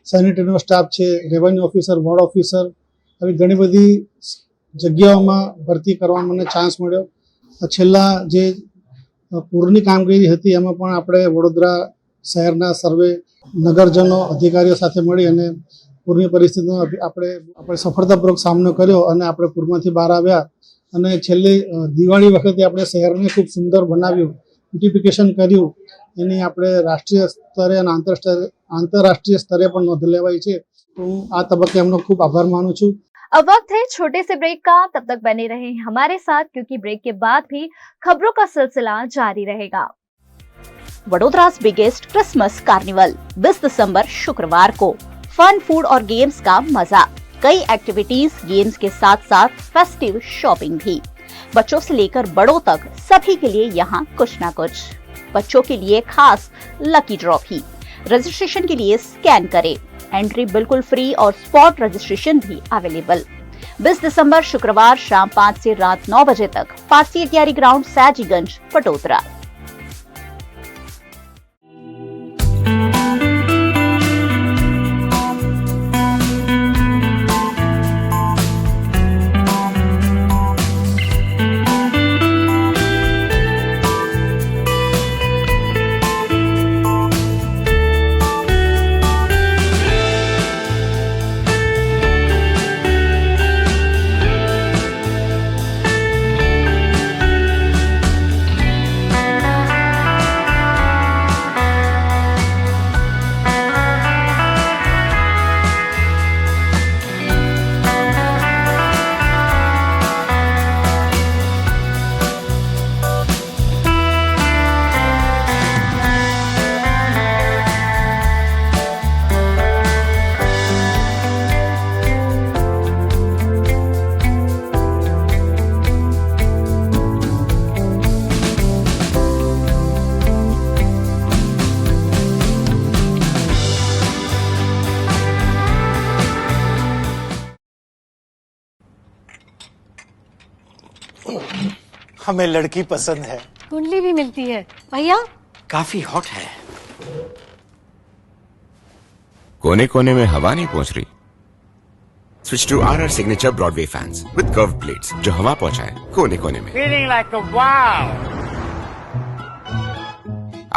सेनिटरीनो स्टाफ छे, रेवन्यू ऑफिसर, वॉर्ड ऑफिसर, આવી ઘણી બધી જગ્યાઓમાં ભરતી કરવા મને ચાન્સ મળ્યો। છેલ્લા જે પૂરની કામગીરી હતી એમાં પણ આપણે વડોદરા શહેરના સર્વે નગરજનો અધિકારીઓ સાથે મળી અને પૂરની પરિસ્થિતિનો આપણે સફળતાપૂર્વક સામનો કર્યો અને આપણે પૂરમાંથી બહાર આવ્યા અને છેલ્લે દિવાળી વખતે આપણે શહેરને ખૂબ સુંદર બનાવ્યું, બ્યુટિફિકેશન કર્યું, એની આપણે રાષ્ટ્રીય સ્તરે અને આંતરરાષ્ટ્રીય સ્તરે પણ નોંધ લેવાઈ છે। तो आ तबक्के हम लोग खूब आभार मानू छू। अब वक्त है छोटे से ब्रेक का, तब तक बने रहे हमारे साथ क्योंकि ब्रेक के बाद भी खबरों का सिलसिला जारी रहेगा। वडोदरा's बिगेस्ट क्रिसमस कार्निवल 20 दिसंबर शुक्रवार को फन, फूड और गेम्स का मजा, कई एक्टिविटीज, गेम्स के साथ साथ फेस्टिव शॉपिंग भी। बच्चों से लेकर बड़ों तक सभी के लिए यहाँ कुछ ना कुछ। बच्चों के लिए खास लकी ड्रॉ भी। रजिस्ट्रेशन के लिए स्कैन करें, एंट्री बिल्कुल फ्री और स्पॉट रजिस्ट्रेशन भी अवेलेबल। 20 दिसंबर शुक्रवार शाम 5 से रात 9 बजे तक पारसी अटियारी ग्राउंड, सयाजीगंज, वडोदरा। हमें लड़की पसंद है। कुंडली भी मिलती है भैया। काफी हॉट है। कोने कोने में हवा नहीं पहुंच रही? Switch to RR signature Broadway fans with curve plates जो हवा पहुंचाए कोने कोने में। Feeling like a wow.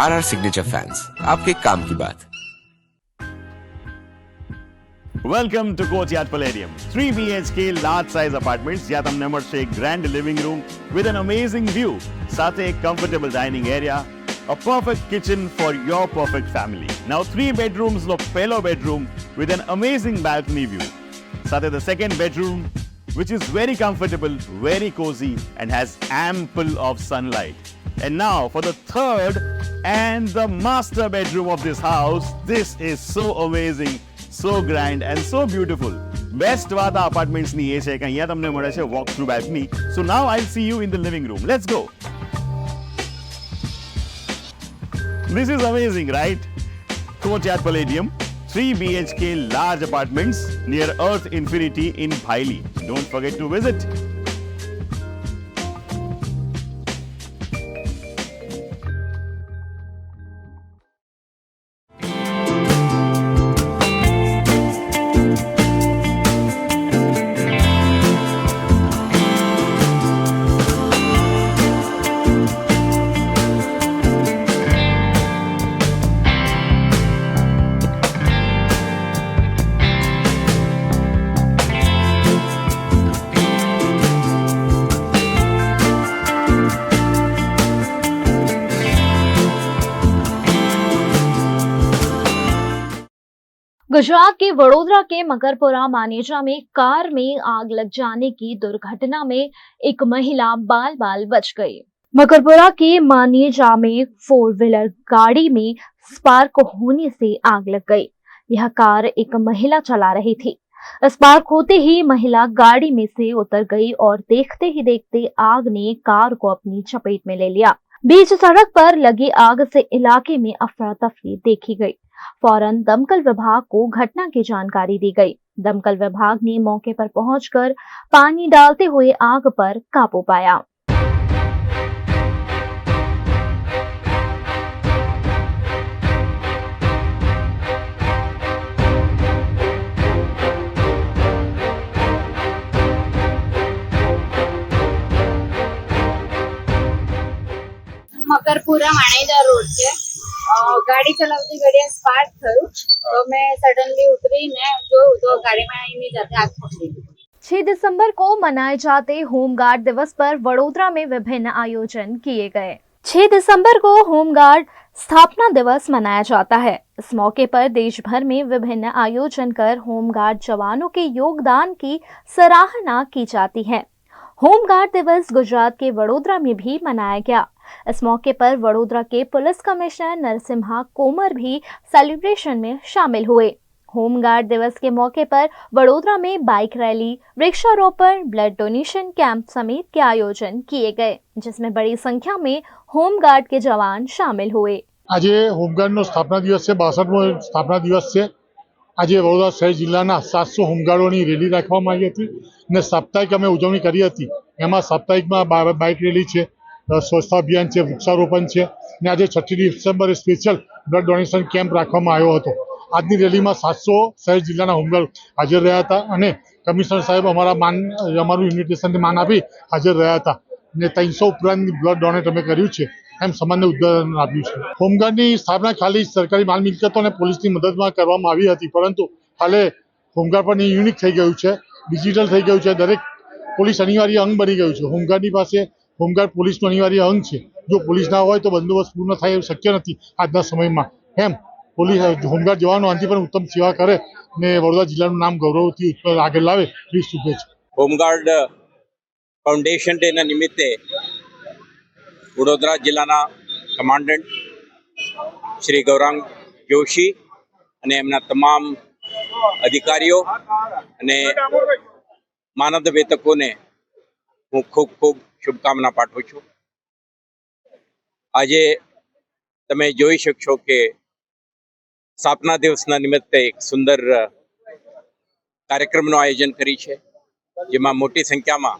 RR signature fans, आपके काम की बात। Welcome to Courtyard Palladium. 3 BHK large size apartments જ્યાં તમને મળશે એક grand living room with an amazing view, સાથે એક comfortable dining area, a perfect kitchen for your perfect family. Now 3 bedrooms નો પહેલો bedroom with an amazing balcony view. સાથે the second bedroom which is very comfortable, very cozy and has ample of sunlight. And now for the third and the master bedroom of this house. This is so amazing, so grand and so beautiful. Best વાત આ apartments ની એ છે કે અહીંયા તમને મળે છે walk through balcony. So now I'll see you in the living room. Let's go. This is amazing, right? Courtyard Palladium, 3 BHK large apartments near Earth Infinity in Bhaili. Don't forget to visit. Gujarat के वडोदरा के मकरपुरा मानेजा में car में आग लग जाने की दुर्घटना में एक महिला बाल बाल बच गई। मकरपुरा के मानेजा में 4 व्हीलर गाड़ी में स्पार्क होने से आग लग गई। यह कार एक महिला चला रही थी। स्पार्क होते ही महिला गाड़ी में से उतर गई और देखते ही देखते आग ने कार को अपनी चपेट में ले लिया। बीच सड़क पर लगी आग से इलाके में अफरा तफरी देखी गई। फौरन दमकल विभाग को घटना की जानकारी दी गई। दमकल विभाग ने मौके पर पहुंचकर पानी डालते हुए आग पर काबू पाया। મકરપુરા માણેજા રોડ છે। ગાડી ચલાવતી ઘડીએ સ્પાર્ક થયું તો मैं સડનલી ઉતરીને જોયું તો ગાડીમાં એની જાતે આગ પકડી ગઈ। 6 दिसंबर को मनाए जाते होमगार्ड दिवस पर वडोदरा में विभिन्न आयोजन किए गए। 6 दिसंबर को होमगार्ड स्थापना दिवस मनाया जाता है। इस मौके पर देश भर में विभिन्न आयोजन कर होमगार्ड जवानों के योगदान की सराहना की जाती है। होमगार्ड दिवस गुजरात के वडोदरा में भी मनाया गया। इस मौके पर वडोदरा के पुलिस कमिश्नर नरसिम्हा कोमर भी सेलिब्रेशन में शामिल हुए। होमगार्ड दिवस के मौके पर वडोदरा में बाइक रैली, वृक्षारोपण, ब्लड डोनेशन कैंप समेत के आयोजन किए गए, जिसमें बड़ी संख्या में होमगार्ड के जवान शामिल हुए। आज होमगार्ड स्थापना दिवस है, 62मो स्थापना दिवस है। आज वडोदरा शहर जिल्लाना 700 होमगार्डोनी रेली राखवामां આવી હતી ને સાપ્તાહિક અમે ઉજવણી કરી હતી। એમાં સાપ્તાહિકમાં બાઇક રેલી છે, સ્વચ્છતા અભિયાન છે, વૃક્ષારોપણ છે ને આજે 6 ડિસેમ્બરે સ્પેશિયલ બ્લડ ડોનેશન કેમ્પ રાખવામાં આવ્યો હતો। આજની રેલીમાં 700 શહેર જિલ્લાના હોમગાર્ડ હાજર રહ્યા હતા અને કમિશનર સાહેબ અમારું ઇન્વિટેશનને માન આપી હાજર રહ્યા હતા ને 300 ઉપરાંત બ્લડ ડોનેટ અમે કર્યું છે એમ સમાજને ઉદાહરણ આપ્યું છે। હોમગાર્ડની સ્થાપના ખાલી સરકારી માલ મિલકતો અને પોલીસની મદદમાં કરવામાં આવી હતી, પરંતુ હાલે હોમગાર્ડ પણ યુનિક થઈ ગયું છે, ડિજિટલ થઈ ગયું છે। દરેક પોલીસ અનિવાર્ય અંગ બની ગયું છે। હોમગાર્ડની પાસે હોમગાર્ડ પોલીસનું અનિવાર્ય અંગ છે। જો પોલીસ ના હોય તો બંદોબસ્ત પૂર્ણ થાય એવું શક્ય નથી આજના સમયમાં। એમ પોલીસ હોમગાર્ડ જવાનો આનાથી પણ ઉત્તમ સેવા કરે ને વડોદરા જિલ્લાનું નામ ગૌરવથી આગળ લાવે એવી શુભેચ્છા। હોમગાર્ડ ફાઉન્ડેશન ડેના નિમિત્તે વડોદરા જિલ્લાના કમાન્ડન્ટ શ્રી ગૌરાંગ જોશી અને એમના તમામ અધિકારીઓ અને માનદ વેતકોને હું ખૂબ ખૂબ શુભકામના પાઠવું છું। આજે તમે જોઈ શકશો કે સ્થાપના દિવસના નિમિત્તે એક સુંદર કાર્યક્રમનું આયોજન કરી છે, જેમાં મોટી સંખ્યામાં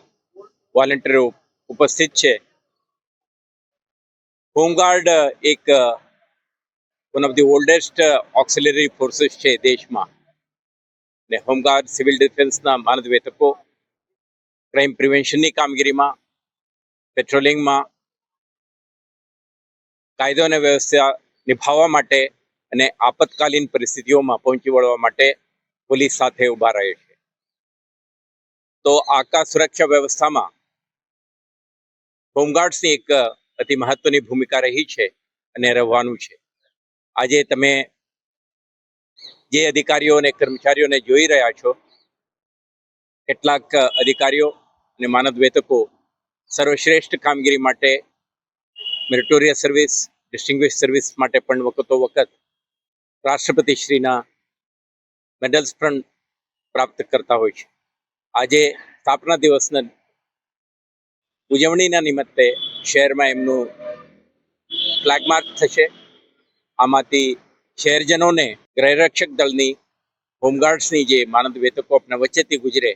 વોલેન્ટિયરો ઉપસ્થિત છે હોમગાર્ડ એક one of the oldest auxiliary forces છે દેશમાં ને હોમગાર્ડ સિવિલ ડિફેન્સના માનદવેતકો ક્રાઇમ પ્રિવેન્શનની કામગીરીમાં, પેટ્રોલિંગમાં, કાયદો અને વ્યવસ્થા નિભાવવા માટે અને આપતકાલીન પરિસ્થિતિઓમાં પહોંચી વળવા માટે પોલીસ સાથે ઊભા રહે છે. તો આકાશ સુરક્ષા વ્યવસ્થામાં હોમગાર્ડ્સની એક અતિ મહત્વની ભૂમિકા રહી છે અને રહેવાનું છે. આજે તમે જે અધિકારીઓ અને કર્મચારીઓને જોઈ રહ્યા છો, કેટલાક અધિકારીઓ અને માનદવેતકો સર્વશ્રેષ્ઠ કામગીરી માટે મેરિટોરિયસ સર્વિસ, ડિસ્ટિંગ્વિશ સર્વિસ માટે પણ વખતો વખત રાષ્ટ્રપતિશ્રીના મેડલ્સ પણ પ્રાપ્ત કરતા હોય છે. આજે સ્થાપના દિવસના ઉજવણીના નિમિત્તે શહેરમાં એમનું ફ્લેગ માર્ચ થશે. આમાંથી શહેરજનોને ગૃહરક્ષક દળની, હોમગાર્ડ્સની જે માનદવેતકો આપણા વચ્ચેથી ગુજરે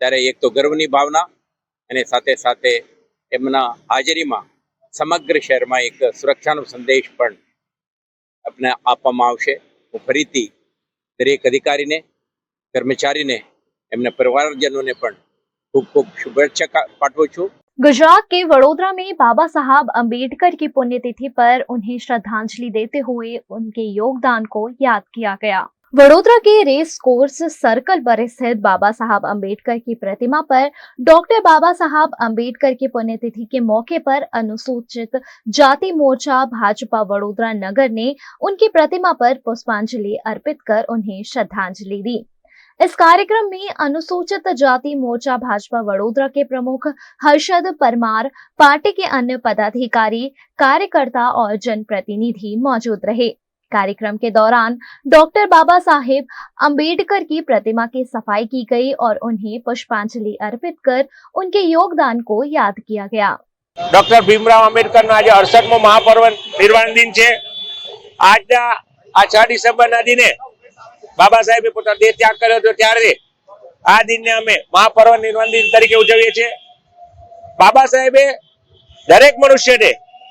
ત્યારે એક તો ગર્વની ભાવના અને સાથે સાથે એમના હાજરીમાં સમગ્ર શહેરમાં એક સુરક્ષાનો સંદેશ પણ આપણે આપવામાં આવશે. હું ફરીથી દરેક અધિકારીને, કર્મચારીને, એમના પરિવારજનોને પણ ખૂબ ખૂબ શુભેચ્છા પાઠવું છું. गुजरात के वडोदरा में बाबा साहब अम्बेडकर की पुण्यतिथि पर उन्हें श्रद्धांजलि देते हुए उनके योगदान को याद किया गया. वडोदरा के रेस कोर्स सर्कल पर स्थित बाबा साहब अम्बेडकर की प्रतिमा पर डॉक्टर बाबा साहब अम्बेडकर की पुण्यतिथि के मौके पर अनुसूचित जाति मोर्चा भाजपा वडोदरा नगर ने उनकी प्रतिमा पर पुष्पांजलि अर्पित कर उन्हें श्रद्धांजलि दी. इस कार्यक्रम में अनुसूचित जाति मोर्चा भाजपा वडोदरा के प्रमुख हर्षद परमार, पार्टी के अन्य पदाधिकारी, कार्यकर्ता और जनप्रतिनिधि मौजूद रहे. कार्यक्रम के दौरान डॉक्टर बाबा साहेब अम्बेडकर की प्रतिमा की सफाई की गई और उन्हें पुष्पांजलि अर्पित कर उनके योगदान को याद किया गया. डॉक्टर भीमराव आंबेडकर आज 68मो महापर्व निर्वाण दिन है. आज 6 डिसेम्बर दिने बाबा साहेबे પોતાનો દેહ ત્યાગ કર્યો હતો ત્યારે આ દિનને અમે મહાપર્વ નિર્વાણ દિન તરીકે ઉજવીએ છીએ. બાબા સાહેબે દરેક મનુષ્યને,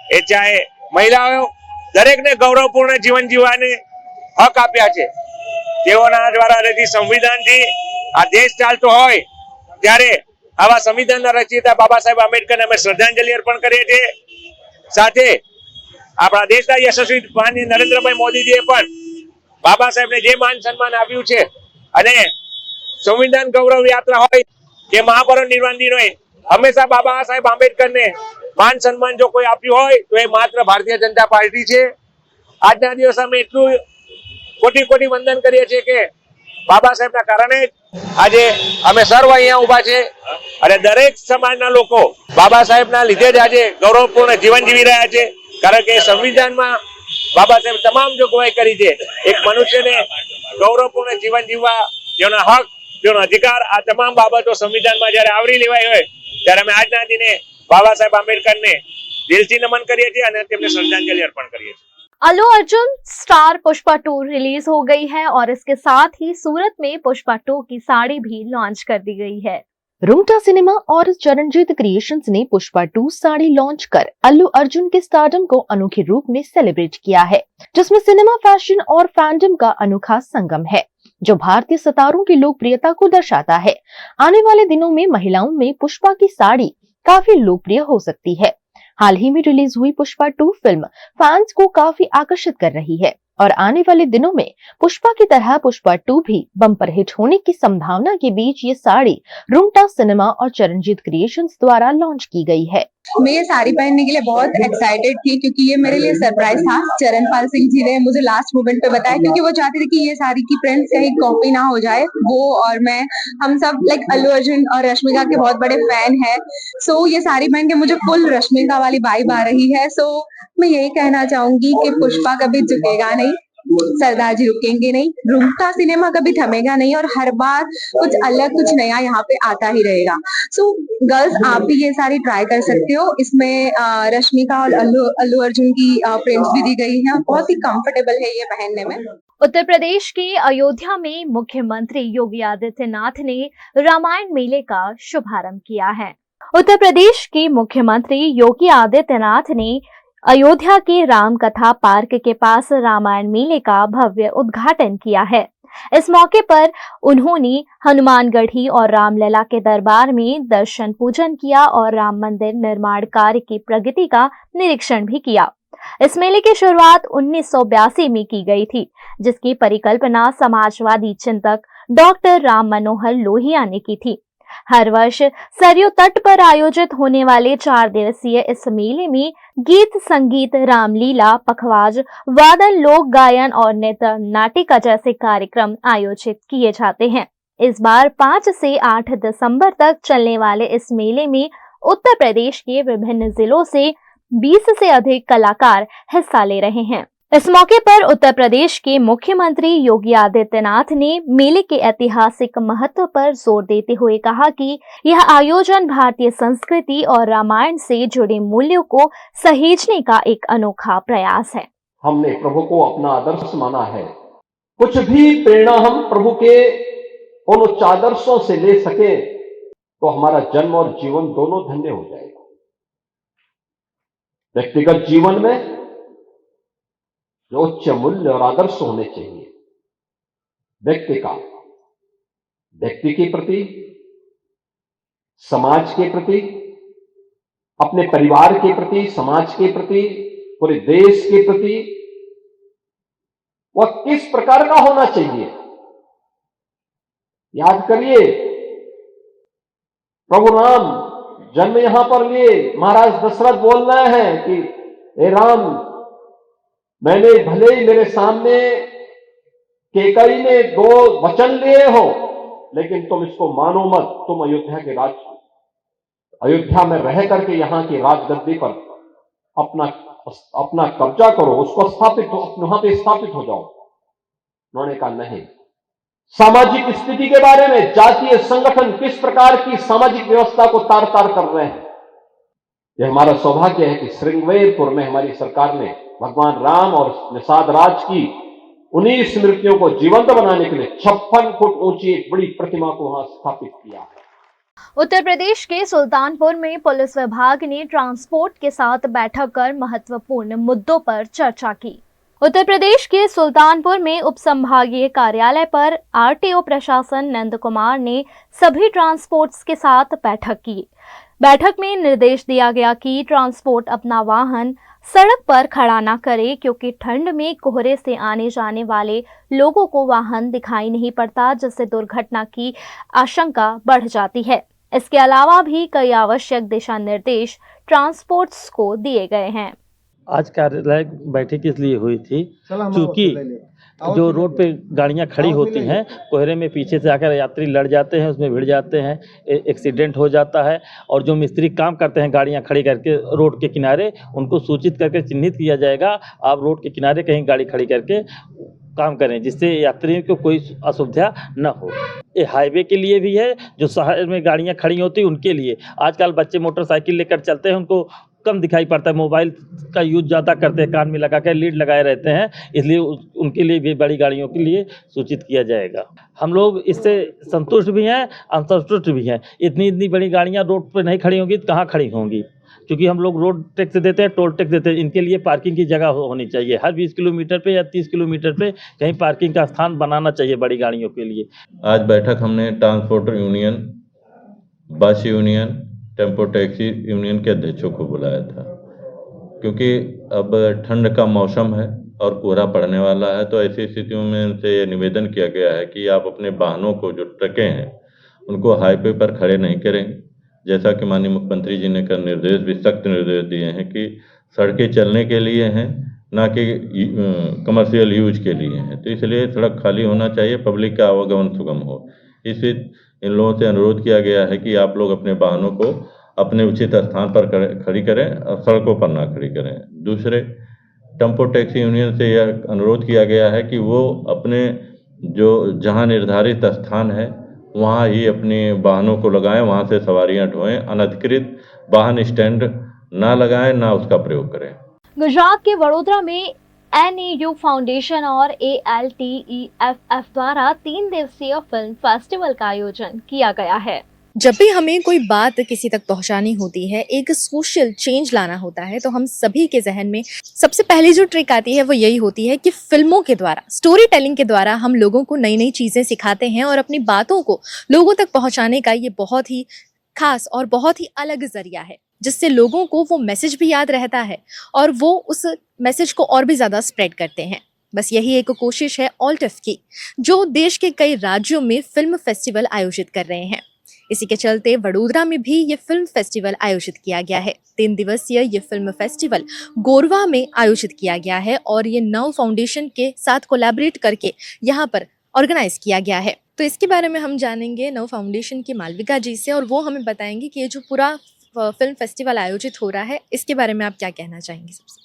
એ ચાહે મહિલા હોય, દરેકને ગૌરવપૂર્ણ જીવન જીવવાને હક આપ્યા છે. તેઓના દ્વારા રચિત સંવિધાનથી આ દેશ ચાલતો હોય ત્યારે આવા સંવિધાનના રચયિતા બાબા સાહેબ આંબેડકરને અમે શ્રદ્ધાંજલિ અર્પણ કરીએ છીએ. સાથે આપણા દેશના યશસ્વી માનનીય નરેન્દ્રભાઈ મોદીજીએ પણ બાબા સાહેબને જે માન સન્માન આપ્યું છે અને સંવિધાન ગૌરવ યાત્રા હોય કે મહાપર્વ નિર્વાણ દિન હોય, હંમેશા બાબા સાહેબ આંબેડકરને માન સન્માન જો કોઈ આપ્યું હોય તો એ માત્ર ભારતીય જનતા પાર્ટી છે. આજના દિવસે અમે એટલું કોટી કોટી વંદન કરીએ છીએ કે બાબા સાહેબના કારણે આજે અમે સર્વ અહીંયા ઊભા છે અને દરેક સમાજના લોકો બાબા સાહેબના લીધે જ આજે ગૌરવપૂર્ણ જીવન જીવી રહ્યા છે. કારણ કે સંવિધાનમાં બાબા સાહેબ તમામ જોગવાઈ કરી છે. એક મનુષ્યને ગૌરવપૂર્ણ જીવન જીવવા, જેનો હક, જેનો અધિકાર, આ તમામ બાબતો સંવિધાનમાં જ્યારે આવરી લેવાઈ હોય ત્યારે અમે આજના દિને બાબા સાહેબ આંબેડકરને દિલથી નમન કરીએ છીએ અને તેમને શ્રદ્ધાંજલિ अर्पण કરીએ છીએ. अल्लू अर्जुन स्टार पुष्पा 2 रिलीज हो गई है और इसके साथ ही सूरत में पुष्पा 2 की साड़ी भी लॉन्च कर दी गई है. रुंगटा सिनेमा और चरणजीत क्रिएशंस ने पुष्पा 2 साड़ी लॉन्च कर अल्लू अर्जुन के स्टारडम को अनोखे रूप में सेलिब्रेट किया है, जिसमें सिनेमा, फैशन और फैंडम का अनोखा संगम है, जो भारतीय सितारों की लोकप्रियता को दर्शाता है. आने वाले दिनों में महिलाओं में पुष्पा की साड़ी काफी लोकप्रिय हो सकती है. हाल ही में रिलीज हुई पुष्पा 2 फिल्म फैंस को काफी आकर्षित कर रही है और आने वाले दिनों में पुष्पा की तरह पुष्पा 2 भी बम्पर हिट होने की संभावना के बीच ये साड़ी रुंगटा सिनेमा और चरणजीत क्रिएशंस द्वारा लॉन्च की गई है. मैं ये साड़ी पहनने के लिए बहुत एक्साइटेड थी क्योंकि ये मेरे लिए सरप्राइज था. चरणपाल सिंह जी ने मुझे लास्ट मोमेंट पे बताया क्योंकि वो चाहते थे कि ये साड़ी की प्रिंट कहीं कॉपी ना हो जाए. वो और मैं, हम सब अल्लू अर्जुन और रश्मिका के बहुत बड़े फैन हैं. सो ये साड़ी पहन के मुझे फुल रश्मिका वाली वाइब आ रही है. सो मैं यही कहना चाहूंगी कि पुष्पा कभी झुकेगा नहीं, सरदार जी रुकेंगे नहीं, रुंगटा सिनेमा कभी थमेगा नहीं और हर बार कुछ अलग, कुछ नया यहाँ पे आता ही रहेगा. सो गर्ल्स, आप भी ये साड़ी ट्राई कर सकते हो. इसमें रश्मिका और अल्लू अर्जुन की प्रिंट्स भी दी गई हैं. बहुत ही कंफर्टेबल है ये पहनने में. उत्तर प्रदेश के अयोध्या में मुख्यमंत्री योगी आदित्यनाथ ने रामायण मेले का शुभारंभ किया है. उत्तर प्रदेश के मुख्यमंत्री योगी आदित्यनाथ ने अयोध्या के राम कथा पार्क के पास रामायण मेले का भव्य उद्घाटन किया है। इस मौके पर उन्होंने हनुमानगढ़ी और रामलला के दरबार में दर्शन पूजन किया और राम मंदिर निर्माण कार्य की प्रगति का निरीक्षण भी किया। इस मेले की शुरुआत 1982 में की गई थी, जिसकी परिकल्पना समाजवादी चिंतक डॉक्टर राम मनोहर लोहिया ने की थी। हर वर्ष सरयू तट पर आयोजित होने वाले 4 दिवसीय इस मेले में गीत, संगीत, रामलीला, पखवाज, वादन, लोक गायन और नृत्य नाटिका जैसे कार्यक्रम आयोजित किए जाते हैं। इस बार 5 से 8 दिसंबर तक चलने वाले इस मेले में उत्तर प्रदेश के विभिन्न जिलों से 20 से अधिक कलाकार हिस्सा ले रहे हैं। इस मौके पर उत्तर प्रदेश के मुख्यमंत्री योगी आदित्यनाथ ने मेले के ऐतिहासिक महत्व पर जोर देते हुए कहा कि यह आयोजन भारतीय संस्कृति और रामायण से जुड़े मूल्यों को सहेजने का एक अनोखा प्रयास है। हमने प्रभु को अपना आदर्श माना है। कुछ भी प्रेरणा हम प्रभु के उन उच्च आदर्शों से ले सके तो हमारा जन्म और जीवन दोनों धन्य हो जाएगा। व्यक्तिगत जीवन में जो उच्च मूल्य और आदर्श होने चाहिए, व्यक्ति के प्रति, समाज के प्रति, अपने परिवार के प्रति, समाज के प्रति, पूरे देश के प्रति वह किस प्रकार का होना चाहिए। याद करिए, प्रभु राम जन्म यहां पर लिए, महाराज दशरथ बोल रहे हैं कि हे राम, मैंने भले ही मेरे सामने केकई ने 2 वचन लिए हो, लेकिन तुम इसको मानो मत। तुम अयोध्या में रह करके यहां की राजगद्दी पर अपना कब्जा करो, उसको स्थापित हो, वहां पे स्थापित हो जाओ। उन्होंने कहा नहीं। सामाजिक स्थिति के बारे में जातीय संगठन किस प्रकार की सामाजिक व्यवस्था को तार तार कर रहे हैं। यह हमारा सौभाग्य है कि श्रृंगवेरपुर में हमारी सरकार ने भगवान राम और निषाद राज की 19 स्मृतियों को जीवंत बनाने के लिए 56 फुट ऊंची एक बड़ी प्रतिमा को वहां स्थापित किया है। उत्तर प्रदेश के सुल्तानपुर में पुलिस विभाग ने ट्रांसपोर्ट के साथ बैठक कर महत्वपूर्ण मुद्दों पर चर्चा की। उत्तर प्रदेश के सुल्तानपुर में उप संभागीय कार्यालय पर आरटीओ प्रशासन नंद कुमार ने सभी ट्रांसपोर्ट्स के साथ बैठक की। बैठक में निर्देश दिया गया कि ट्रांसपोर्ट अपना वाहन सड़क पर खड़ा न करे, क्योंकि ठंड में कोहरे से आने जाने वाले लोगों को वाहन दिखाई नहीं पड़ता, जिससे दुर्घटना की आशंका बढ़ जाती है। इसके अलावा भी कई आवश्यक दिशा निर्देश ट्रांसपोर्ट्स को दिए गए हैं। आज कार्यालय बैठक इसलिए हुई थी क्योंकि जो रोड पे गाड़ियां खड़ी होती हैं, कोहरे में पीछे से आकर यात्री लड़ जाते हैं, उसमें भिड़ जाते हैं, एक्सीडेंट हो जाता है। और जो मिस्त्री काम करते हैं गाड़ियां खड़ी करके रोड के किनारे, उनको सूचित करके चिन्हित किया जाएगा, आप रोड के किनारे कहीं गाड़ी खड़ी करके काम करें, जिससे यात्रियों को कोई असुविधा न हो। ये हाईवे के लिए भी है, जो शहर में गाड़ियां खड़ी होती हैं उनके लिए। आजकल बच्चे मोटरसाइकिल लेकर चलते हैं, उनको कम दिखाई पड़ता है, मोबाइल का यूज ज़्यादा करते हैं, कान में लगा कर लीड लगाए रहते हैं, इसलिए उनके लिए भी बड़ी गाड़ियों के लिए सूचित किया जाएगा। हम लोग इससे संतुष्ट भी हैं, असंतुष्ट भी हैं। इतनी बड़ी गाड़ियां रोड पर नहीं खड़ी होंगी तो कहाँ खड़ी होंगी, क्योंकि हम लोग रोड टैक्स देते हैं, टोल टैक्स देते हैं। इनके लिए पार्किंग की जगह होनी चाहिए। हर 20 किलोमीटर पे या 30 किलोमीटर पे कहीं पार्किंग का स्थान बनाना चाहिए बड़ी गाड़ियों के लिए। आज बैठक हमने ट्रांसपोर्टर यूनियन, बस यूनियन, टेम्पो टैक्सी यूनियन के अध्यक्षों को बुलाया था, क्योंकि अब ठंड का मौसम है और कोहरा पड़ने वाला है। तो ऐसी स्थितियों में उनसे ये निवेदन किया गया है कि आप अपने वाहनों को, जो ट्रकें हैं, उनको हाईवे पर खड़े नहीं करें। जैसा कि माननीय मुख्यमंत्री जी ने कल निर्देश भी, सख्त निर्देश दिए हैं कि सड़कें चलने के लिए हैं, ना कि कमर्शियल यूज के लिए हैं। तो इसलिए सड़क खाली होना चाहिए, पब्लिक का आवागमन सुगम हो। इसलिए इन लोगों से अनुरोध किया गया है कि आप लोग अपने वाहनों को अपने उचित स्थान पर खड़ी करें और सड़कों पर ना खड़ी करें। दूसरे, टेम्पो टैक्सी यूनियन से यह अनुरोध किया गया है कि वो अपने जो जहां निर्धारित स्थान है वहां ही अपने वाहनों को लगाएं, वहां से सवारियां ढोएं। अनधिकृत वाहन स्टैंड ना लगाएं, ना उसका प्रयोग करें। गुजरात के वडोदरा में NAU फाउंडेशन और ALTEFF द्वारा 3 दिवसीय फिल्म फेस्टिवल का आयोजन किया गया है। जब भी हमें कोई बात किसी तक पहुंचानी होती है, एक सोशल चेंज लाना होता है, तो हम सभी के जहन में सबसे पहली जो ट्रिक आती है वो यही होती है कि फिल्मों के द्वारा, स्टोरी टेलिंग के द्वारा हम लोगों को नई नई चीज़ें सिखाते हैं और अपनी बातों को लोगों तक पहुंचाने का ये बहुत ही खास और बहुत ही अलग जरिया है, जिससे लोगों को वो मैसेज भी याद रहता है और वो उस मैसेज को और भी ज़्यादा स्प्रेड करते हैं। बस यही एक कोशिश है ऑल्टिफ की, जो देश के कई राज्यों में फिल्म फेस्टिवल आयोजित कर रहे हैं। इसी के चलते वडोदरा में भी ये फिल्म फेस्टिवल आयोजित किया गया है। 3 दिवसीय ये फिल्म फेस्टिवल गोरवा में आयोजित किया गया है और ये नव फाउंडेशन के साथ कोलैबोरेट करके यहाँ पर ऑर्गेनाइज किया गया है। तो इसके बारे में हम जानेंगे नव फाउंडेशन की मालविका जी से और वो हमें बताएंगे कि ये जो पूरा फिल्म फेस्टिवल आयोजित हो रहा है इसके बारे में आप क्या कहना चाहेंगे। सबसे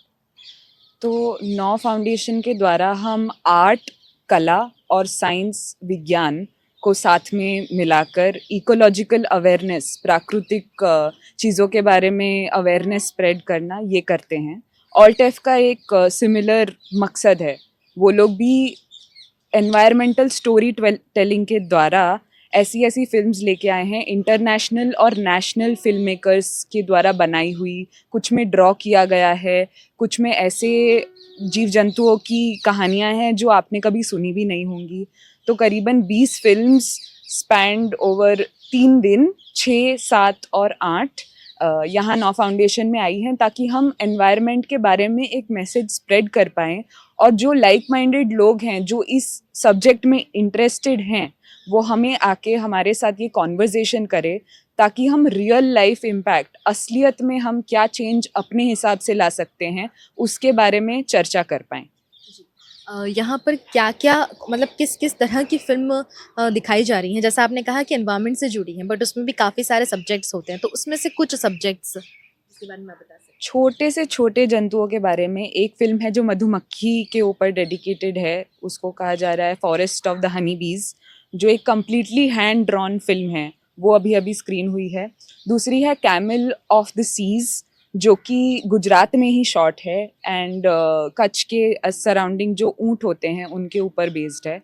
तो नौ फाउंडेशन के द्वारा हम आर्ट, कला और साइंस, विज्ञान को साथ में मिलाकर इकोलॉजिकल अवेयरनेस, प्राकृतिक चीज़ों के बारे में अवेयरनेस स्प्रेड करना, ये करते हैं। ऑल्टेफ का एक सिमिलर मकसद है। वो लोग भी एनवायरमेंटल स्टोरी टेलिंग के द्वारा ऐसी ऐसी फिल्म्स लेके आए हैं, इंटरनेशनल और नेशनल फिल्म मेकर्स के द्वारा बनाई हुई। कुछ में ड्रॉ किया गया है, कुछ में ऐसे जीव जंतुओं की कहानियां हैं जो आपने कभी सुनी भी नहीं होंगी। तो करीबन 20 फिल्म्स स्पैंड ओवर 3 दिन, 6, 7 और 8 यहाँ नौ फाउंडेशन में आई हैं, ताकि हम एनवायरनमेंट के बारे में एक मैसेज स्प्रेड कर पाएँ और जो लाइक माइंडेड लोग हैं, जो इस सब्जेक्ट में इंटरेस्टेड हैं, वो हमें आके हमारे साथ ये कॉन्वर्जेशन करे, ताकि हम रियल लाइफ इम्पैक्ट, असलियत में हम क्या चेंज अपने हिसाब से ला सकते हैं, उसके बारे में चर्चा कर पाएँ। यहाँ पर क्या क्या, मतलब किस किस तरह की फिल्म दिखाई जा रही हैं? जैसा आपने कहा कि एनवायरनमेंट से जुड़ी हैं, बट उसमें भी काफ़ी सारे सब्जेक्ट्स होते हैं, तो उसमें से कुछ सब्जेक्ट्स इसके बारे में बता सकते हैं? छोटे से छोटे जंतुओं के बारे में एक फिल्म है जो मधुमक्खी के ऊपर डेडिकेटेड है, उसको कहा जा रहा है फॉरेस्ट ऑफ द हनी बीज, जो एक कम्प्लीटली हैंड ड्रॉन फिल्म है, वो अभी अभी स्क्रीन हुई है। दूसरी है कैमल ऑफ द सीज, जो कि गुजरात में ही शॉट है एंड कच्छ के सराउंडिंग जो ऊँट होते हैं उनके ऊपर बेस्ड है।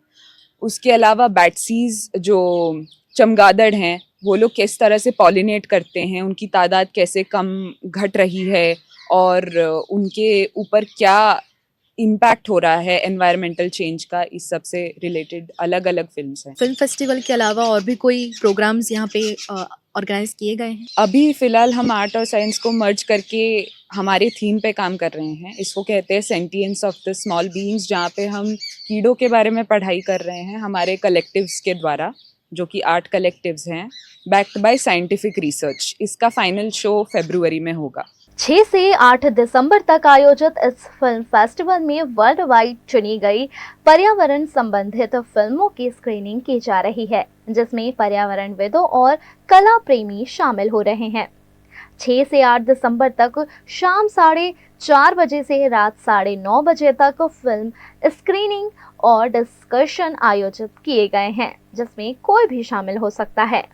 उसके अलावा बैटसीज, जो चमगादड़ हैं, वो लोग किस तरह से पॉलिनेट करते हैं, उनकी तादाद कैसे कम घट रही है और उनके ऊपर क्या इम्पैक्ट हो रहा है एनवायरमेंटल चेंज का, इस सब से रिलेटेड अलग अलग फिल्म्स हैं। फिल्म फेस्टिवल के अलावा और भी कोई प्रोग्राम्स यहाँ पे ऑर्गेनाइज किए गए हैं? अभी फ़िलहाल हम आर्ट और साइंस को मर्ज करके हमारे थीम पे काम कर रहे हैं। इसको कहते हैं sentience of the small beings, जहाँ पे हम कीड़ों के बारे में पढ़ाई कर रहे हैं हमारे कलेक्टिव्स के द्वारा, जो कि आर्ट कलेक्टिव्स हैं, बैक्ड बाय साइंटिफिक रिसर्च। इसका फाइनल शो फरवरी में होगा। 6 से 8 दिसंबर तक आयोजित इस फिल्म फेस्टिवल में वर्ल्ड वाइड चुनी गई पर्यावरण संबंधित फिल्मों की स्क्रीनिंग की जा रही है, जिसमें पर्यावरणविदों और कला प्रेमी शामिल हो रहे हैं। 6 से 8 दिसंबर तक शाम 4:30 बजे से रात 9:30 बजे तक फिल्म स्क्रीनिंग और डिस्कशन आयोजित किए गए हैं, जिसमें कोई भी शामिल हो सकता है।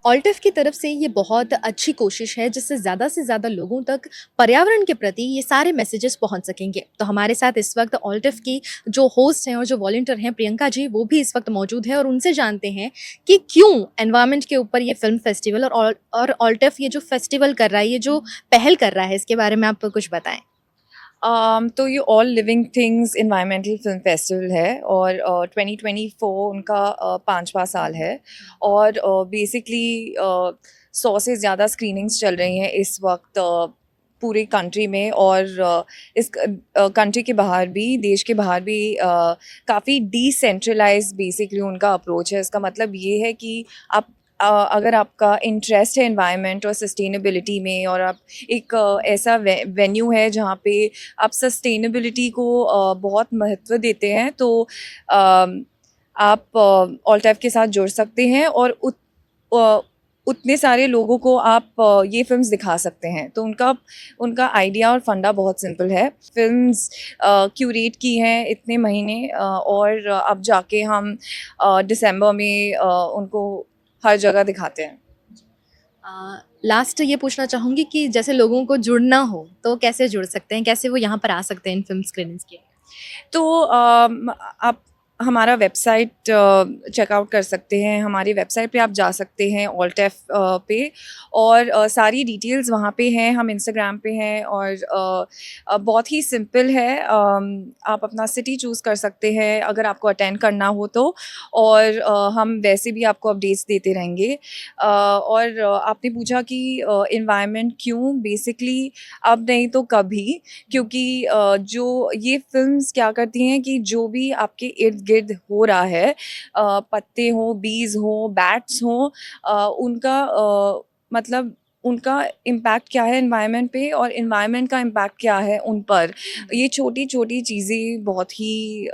ऑल्टिफ की तरफ से ये बहुत अच्छी कोशिश है, जिससे ज़्यादा से ज़्यादा लोगों तक पर्यावरण के प्रति ये सारे मैसेजेस पहुंच सकेंगे। तो हमारे साथ इस वक्त ऑल्टिफ की जो होस्ट हैं और जो वॉलंटियर हैं, प्रियंका जी, वो भी इस वक्त मौजूद है और उनसे जानते हैं कि क्यों एनवायरनमेंट के ऊपर ये फिल्म फेस्टिवल और ऑल्टिफ ये जो फेस्टिवल कर रहा है, ये जो पहल कर रहा है, इसके बारे में आप कुछ बताएं। तो ये all living things environmental film festival है और 2024 उनका 5वां साल है और बेसिकली 100 से ज़्यादा स्क्रीनिंग्स चल रही हैं इस वक्त पूरी कंट्री में और इस कंट्री के बाहर भी, देश के बाहर भी काफ़ी डिसेंट्रलाइज्ड बेसिकली उनका अप्रोच है। इसका मतलब ये है कि आप अगर आपका इंटरेस्ट है एनवायरनमेंट और सस्टेनेबिलिटी में और आप एक ऐसा वेन्यू है जहाँ पे आप सस्टेनेबिलिटी को बहुत महत्व देते हैं तो आप ऑल्टैफ के साथ जुड़ सकते हैं और उतने सारे लोगों को आप ये फिल्म्स दिखा सकते हैं। तो उनका आइडिया और फंडा बहुत सिंपल है। फिल्म्स क्यूरेट की हैं इतने महीने और अब जाके हम दिसंबर में उनको हर जगह दिखाते हैं। लास्ट ये पूछना चाहूँगी कि जैसे लोगों को जुड़ना हो तो कैसे जुड़ सकते हैं, कैसे वो यहाँ पर आ सकते हैं इन फिल्म स्क्रीनिंग्स के? तो आप हमारा वेबसाइट चेकआउट कर सकते हैं। हमारी वेबसाइट पे आप जा सकते हैं ऑल्टैफ पे और सारी डिटेल्स वहाँ पे हैं। हम इंस्टाग्राम पे हैं और बहुत ही सिंपल है। आप अपना सिटी चूज़ कर सकते हैं अगर आपको अटेंड करना हो तो और हम वैसे भी आपको अपडेट्स देते रहेंगे। और आपने पूछा कि एनवायरनमेंट क्यों, बेसिकली अब नहीं तो कभी, क्योंकि जो ये फिल्म्स क्या करती हैं कि जो भी आपके इर्द गिर्द हो रहा है, पत्ते हों, बीज हों, बैट्स हों, उनका मतलब उनका इम्पैक्ट क्या है एनवायरनमेंट पे और एनवायरनमेंट का इम्पैक्ट क्या है उन पर। ये छोटी छोटी चीज़ें बहुत ही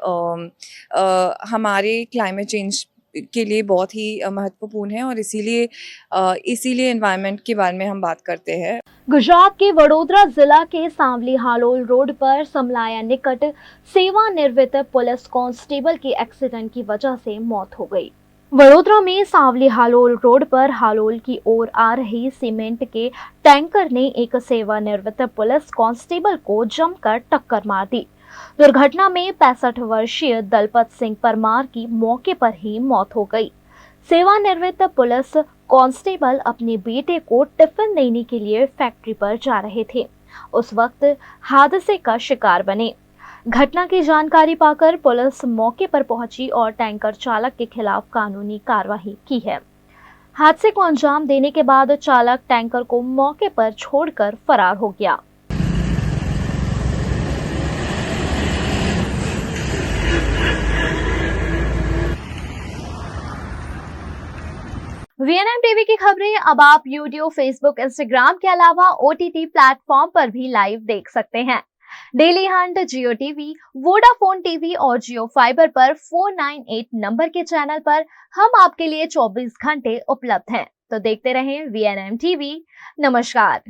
हमारे क्लाइमेट चेंज के लिए बहुत ही महत्वपूर्ण है और इसीलिए एनवायरनमेंट के बारे में हम बात करते हैं। गुजरात के वडोदरा जिला के सांवली हालोल रोड पर समलाया निकट सेवानिवृत्त पुलिस कांस्टेबल की एक्सीडेंट की वजह से मौत हो गई। वडोदरा में सांवली हालोल रोड पर हालोल की ओर आ रही सीमेंट के टैंकर ने एक सेवानिवृत्त पुलिस कांस्टेबल को जमकर टक्कर मार दी। दुर्घटना में 65 वर्षीय दलपत सिंह परमार की मौके पर ही मौत हो गई। सेवानिवृत्त पुलिस कांस्टेबल अपने बेटे को टिफिन देने के लिए फैक्ट्री पर जा रहे थे। उस वक्त हादसे का शिकार बने। घटना की जानकारी पाकर पुलिस मौके पर पहुंची और टैंकर चालक के खिलाफ कानूनी कार्रवाई की है। हादसे को अंजाम देने के बाद चालक टैंकर को मौके पर छोड़कर फरार हो गया। VNM टीवी की खबरें अब आप यूट्यूब, फेसबुक, इंस्टाग्राम के अलावा OTT प्लेटफॉर्म पर भी लाइव देख सकते हैं। डेली हंट, जियो टीवी, वोडाफोन टीवी और जियो फाइबर पर 498 नंबर के चैनल पर हम आपके लिए 24 घंटे उपलब्ध हैं। तो देखते रहें VNM टीवी। नमस्कार।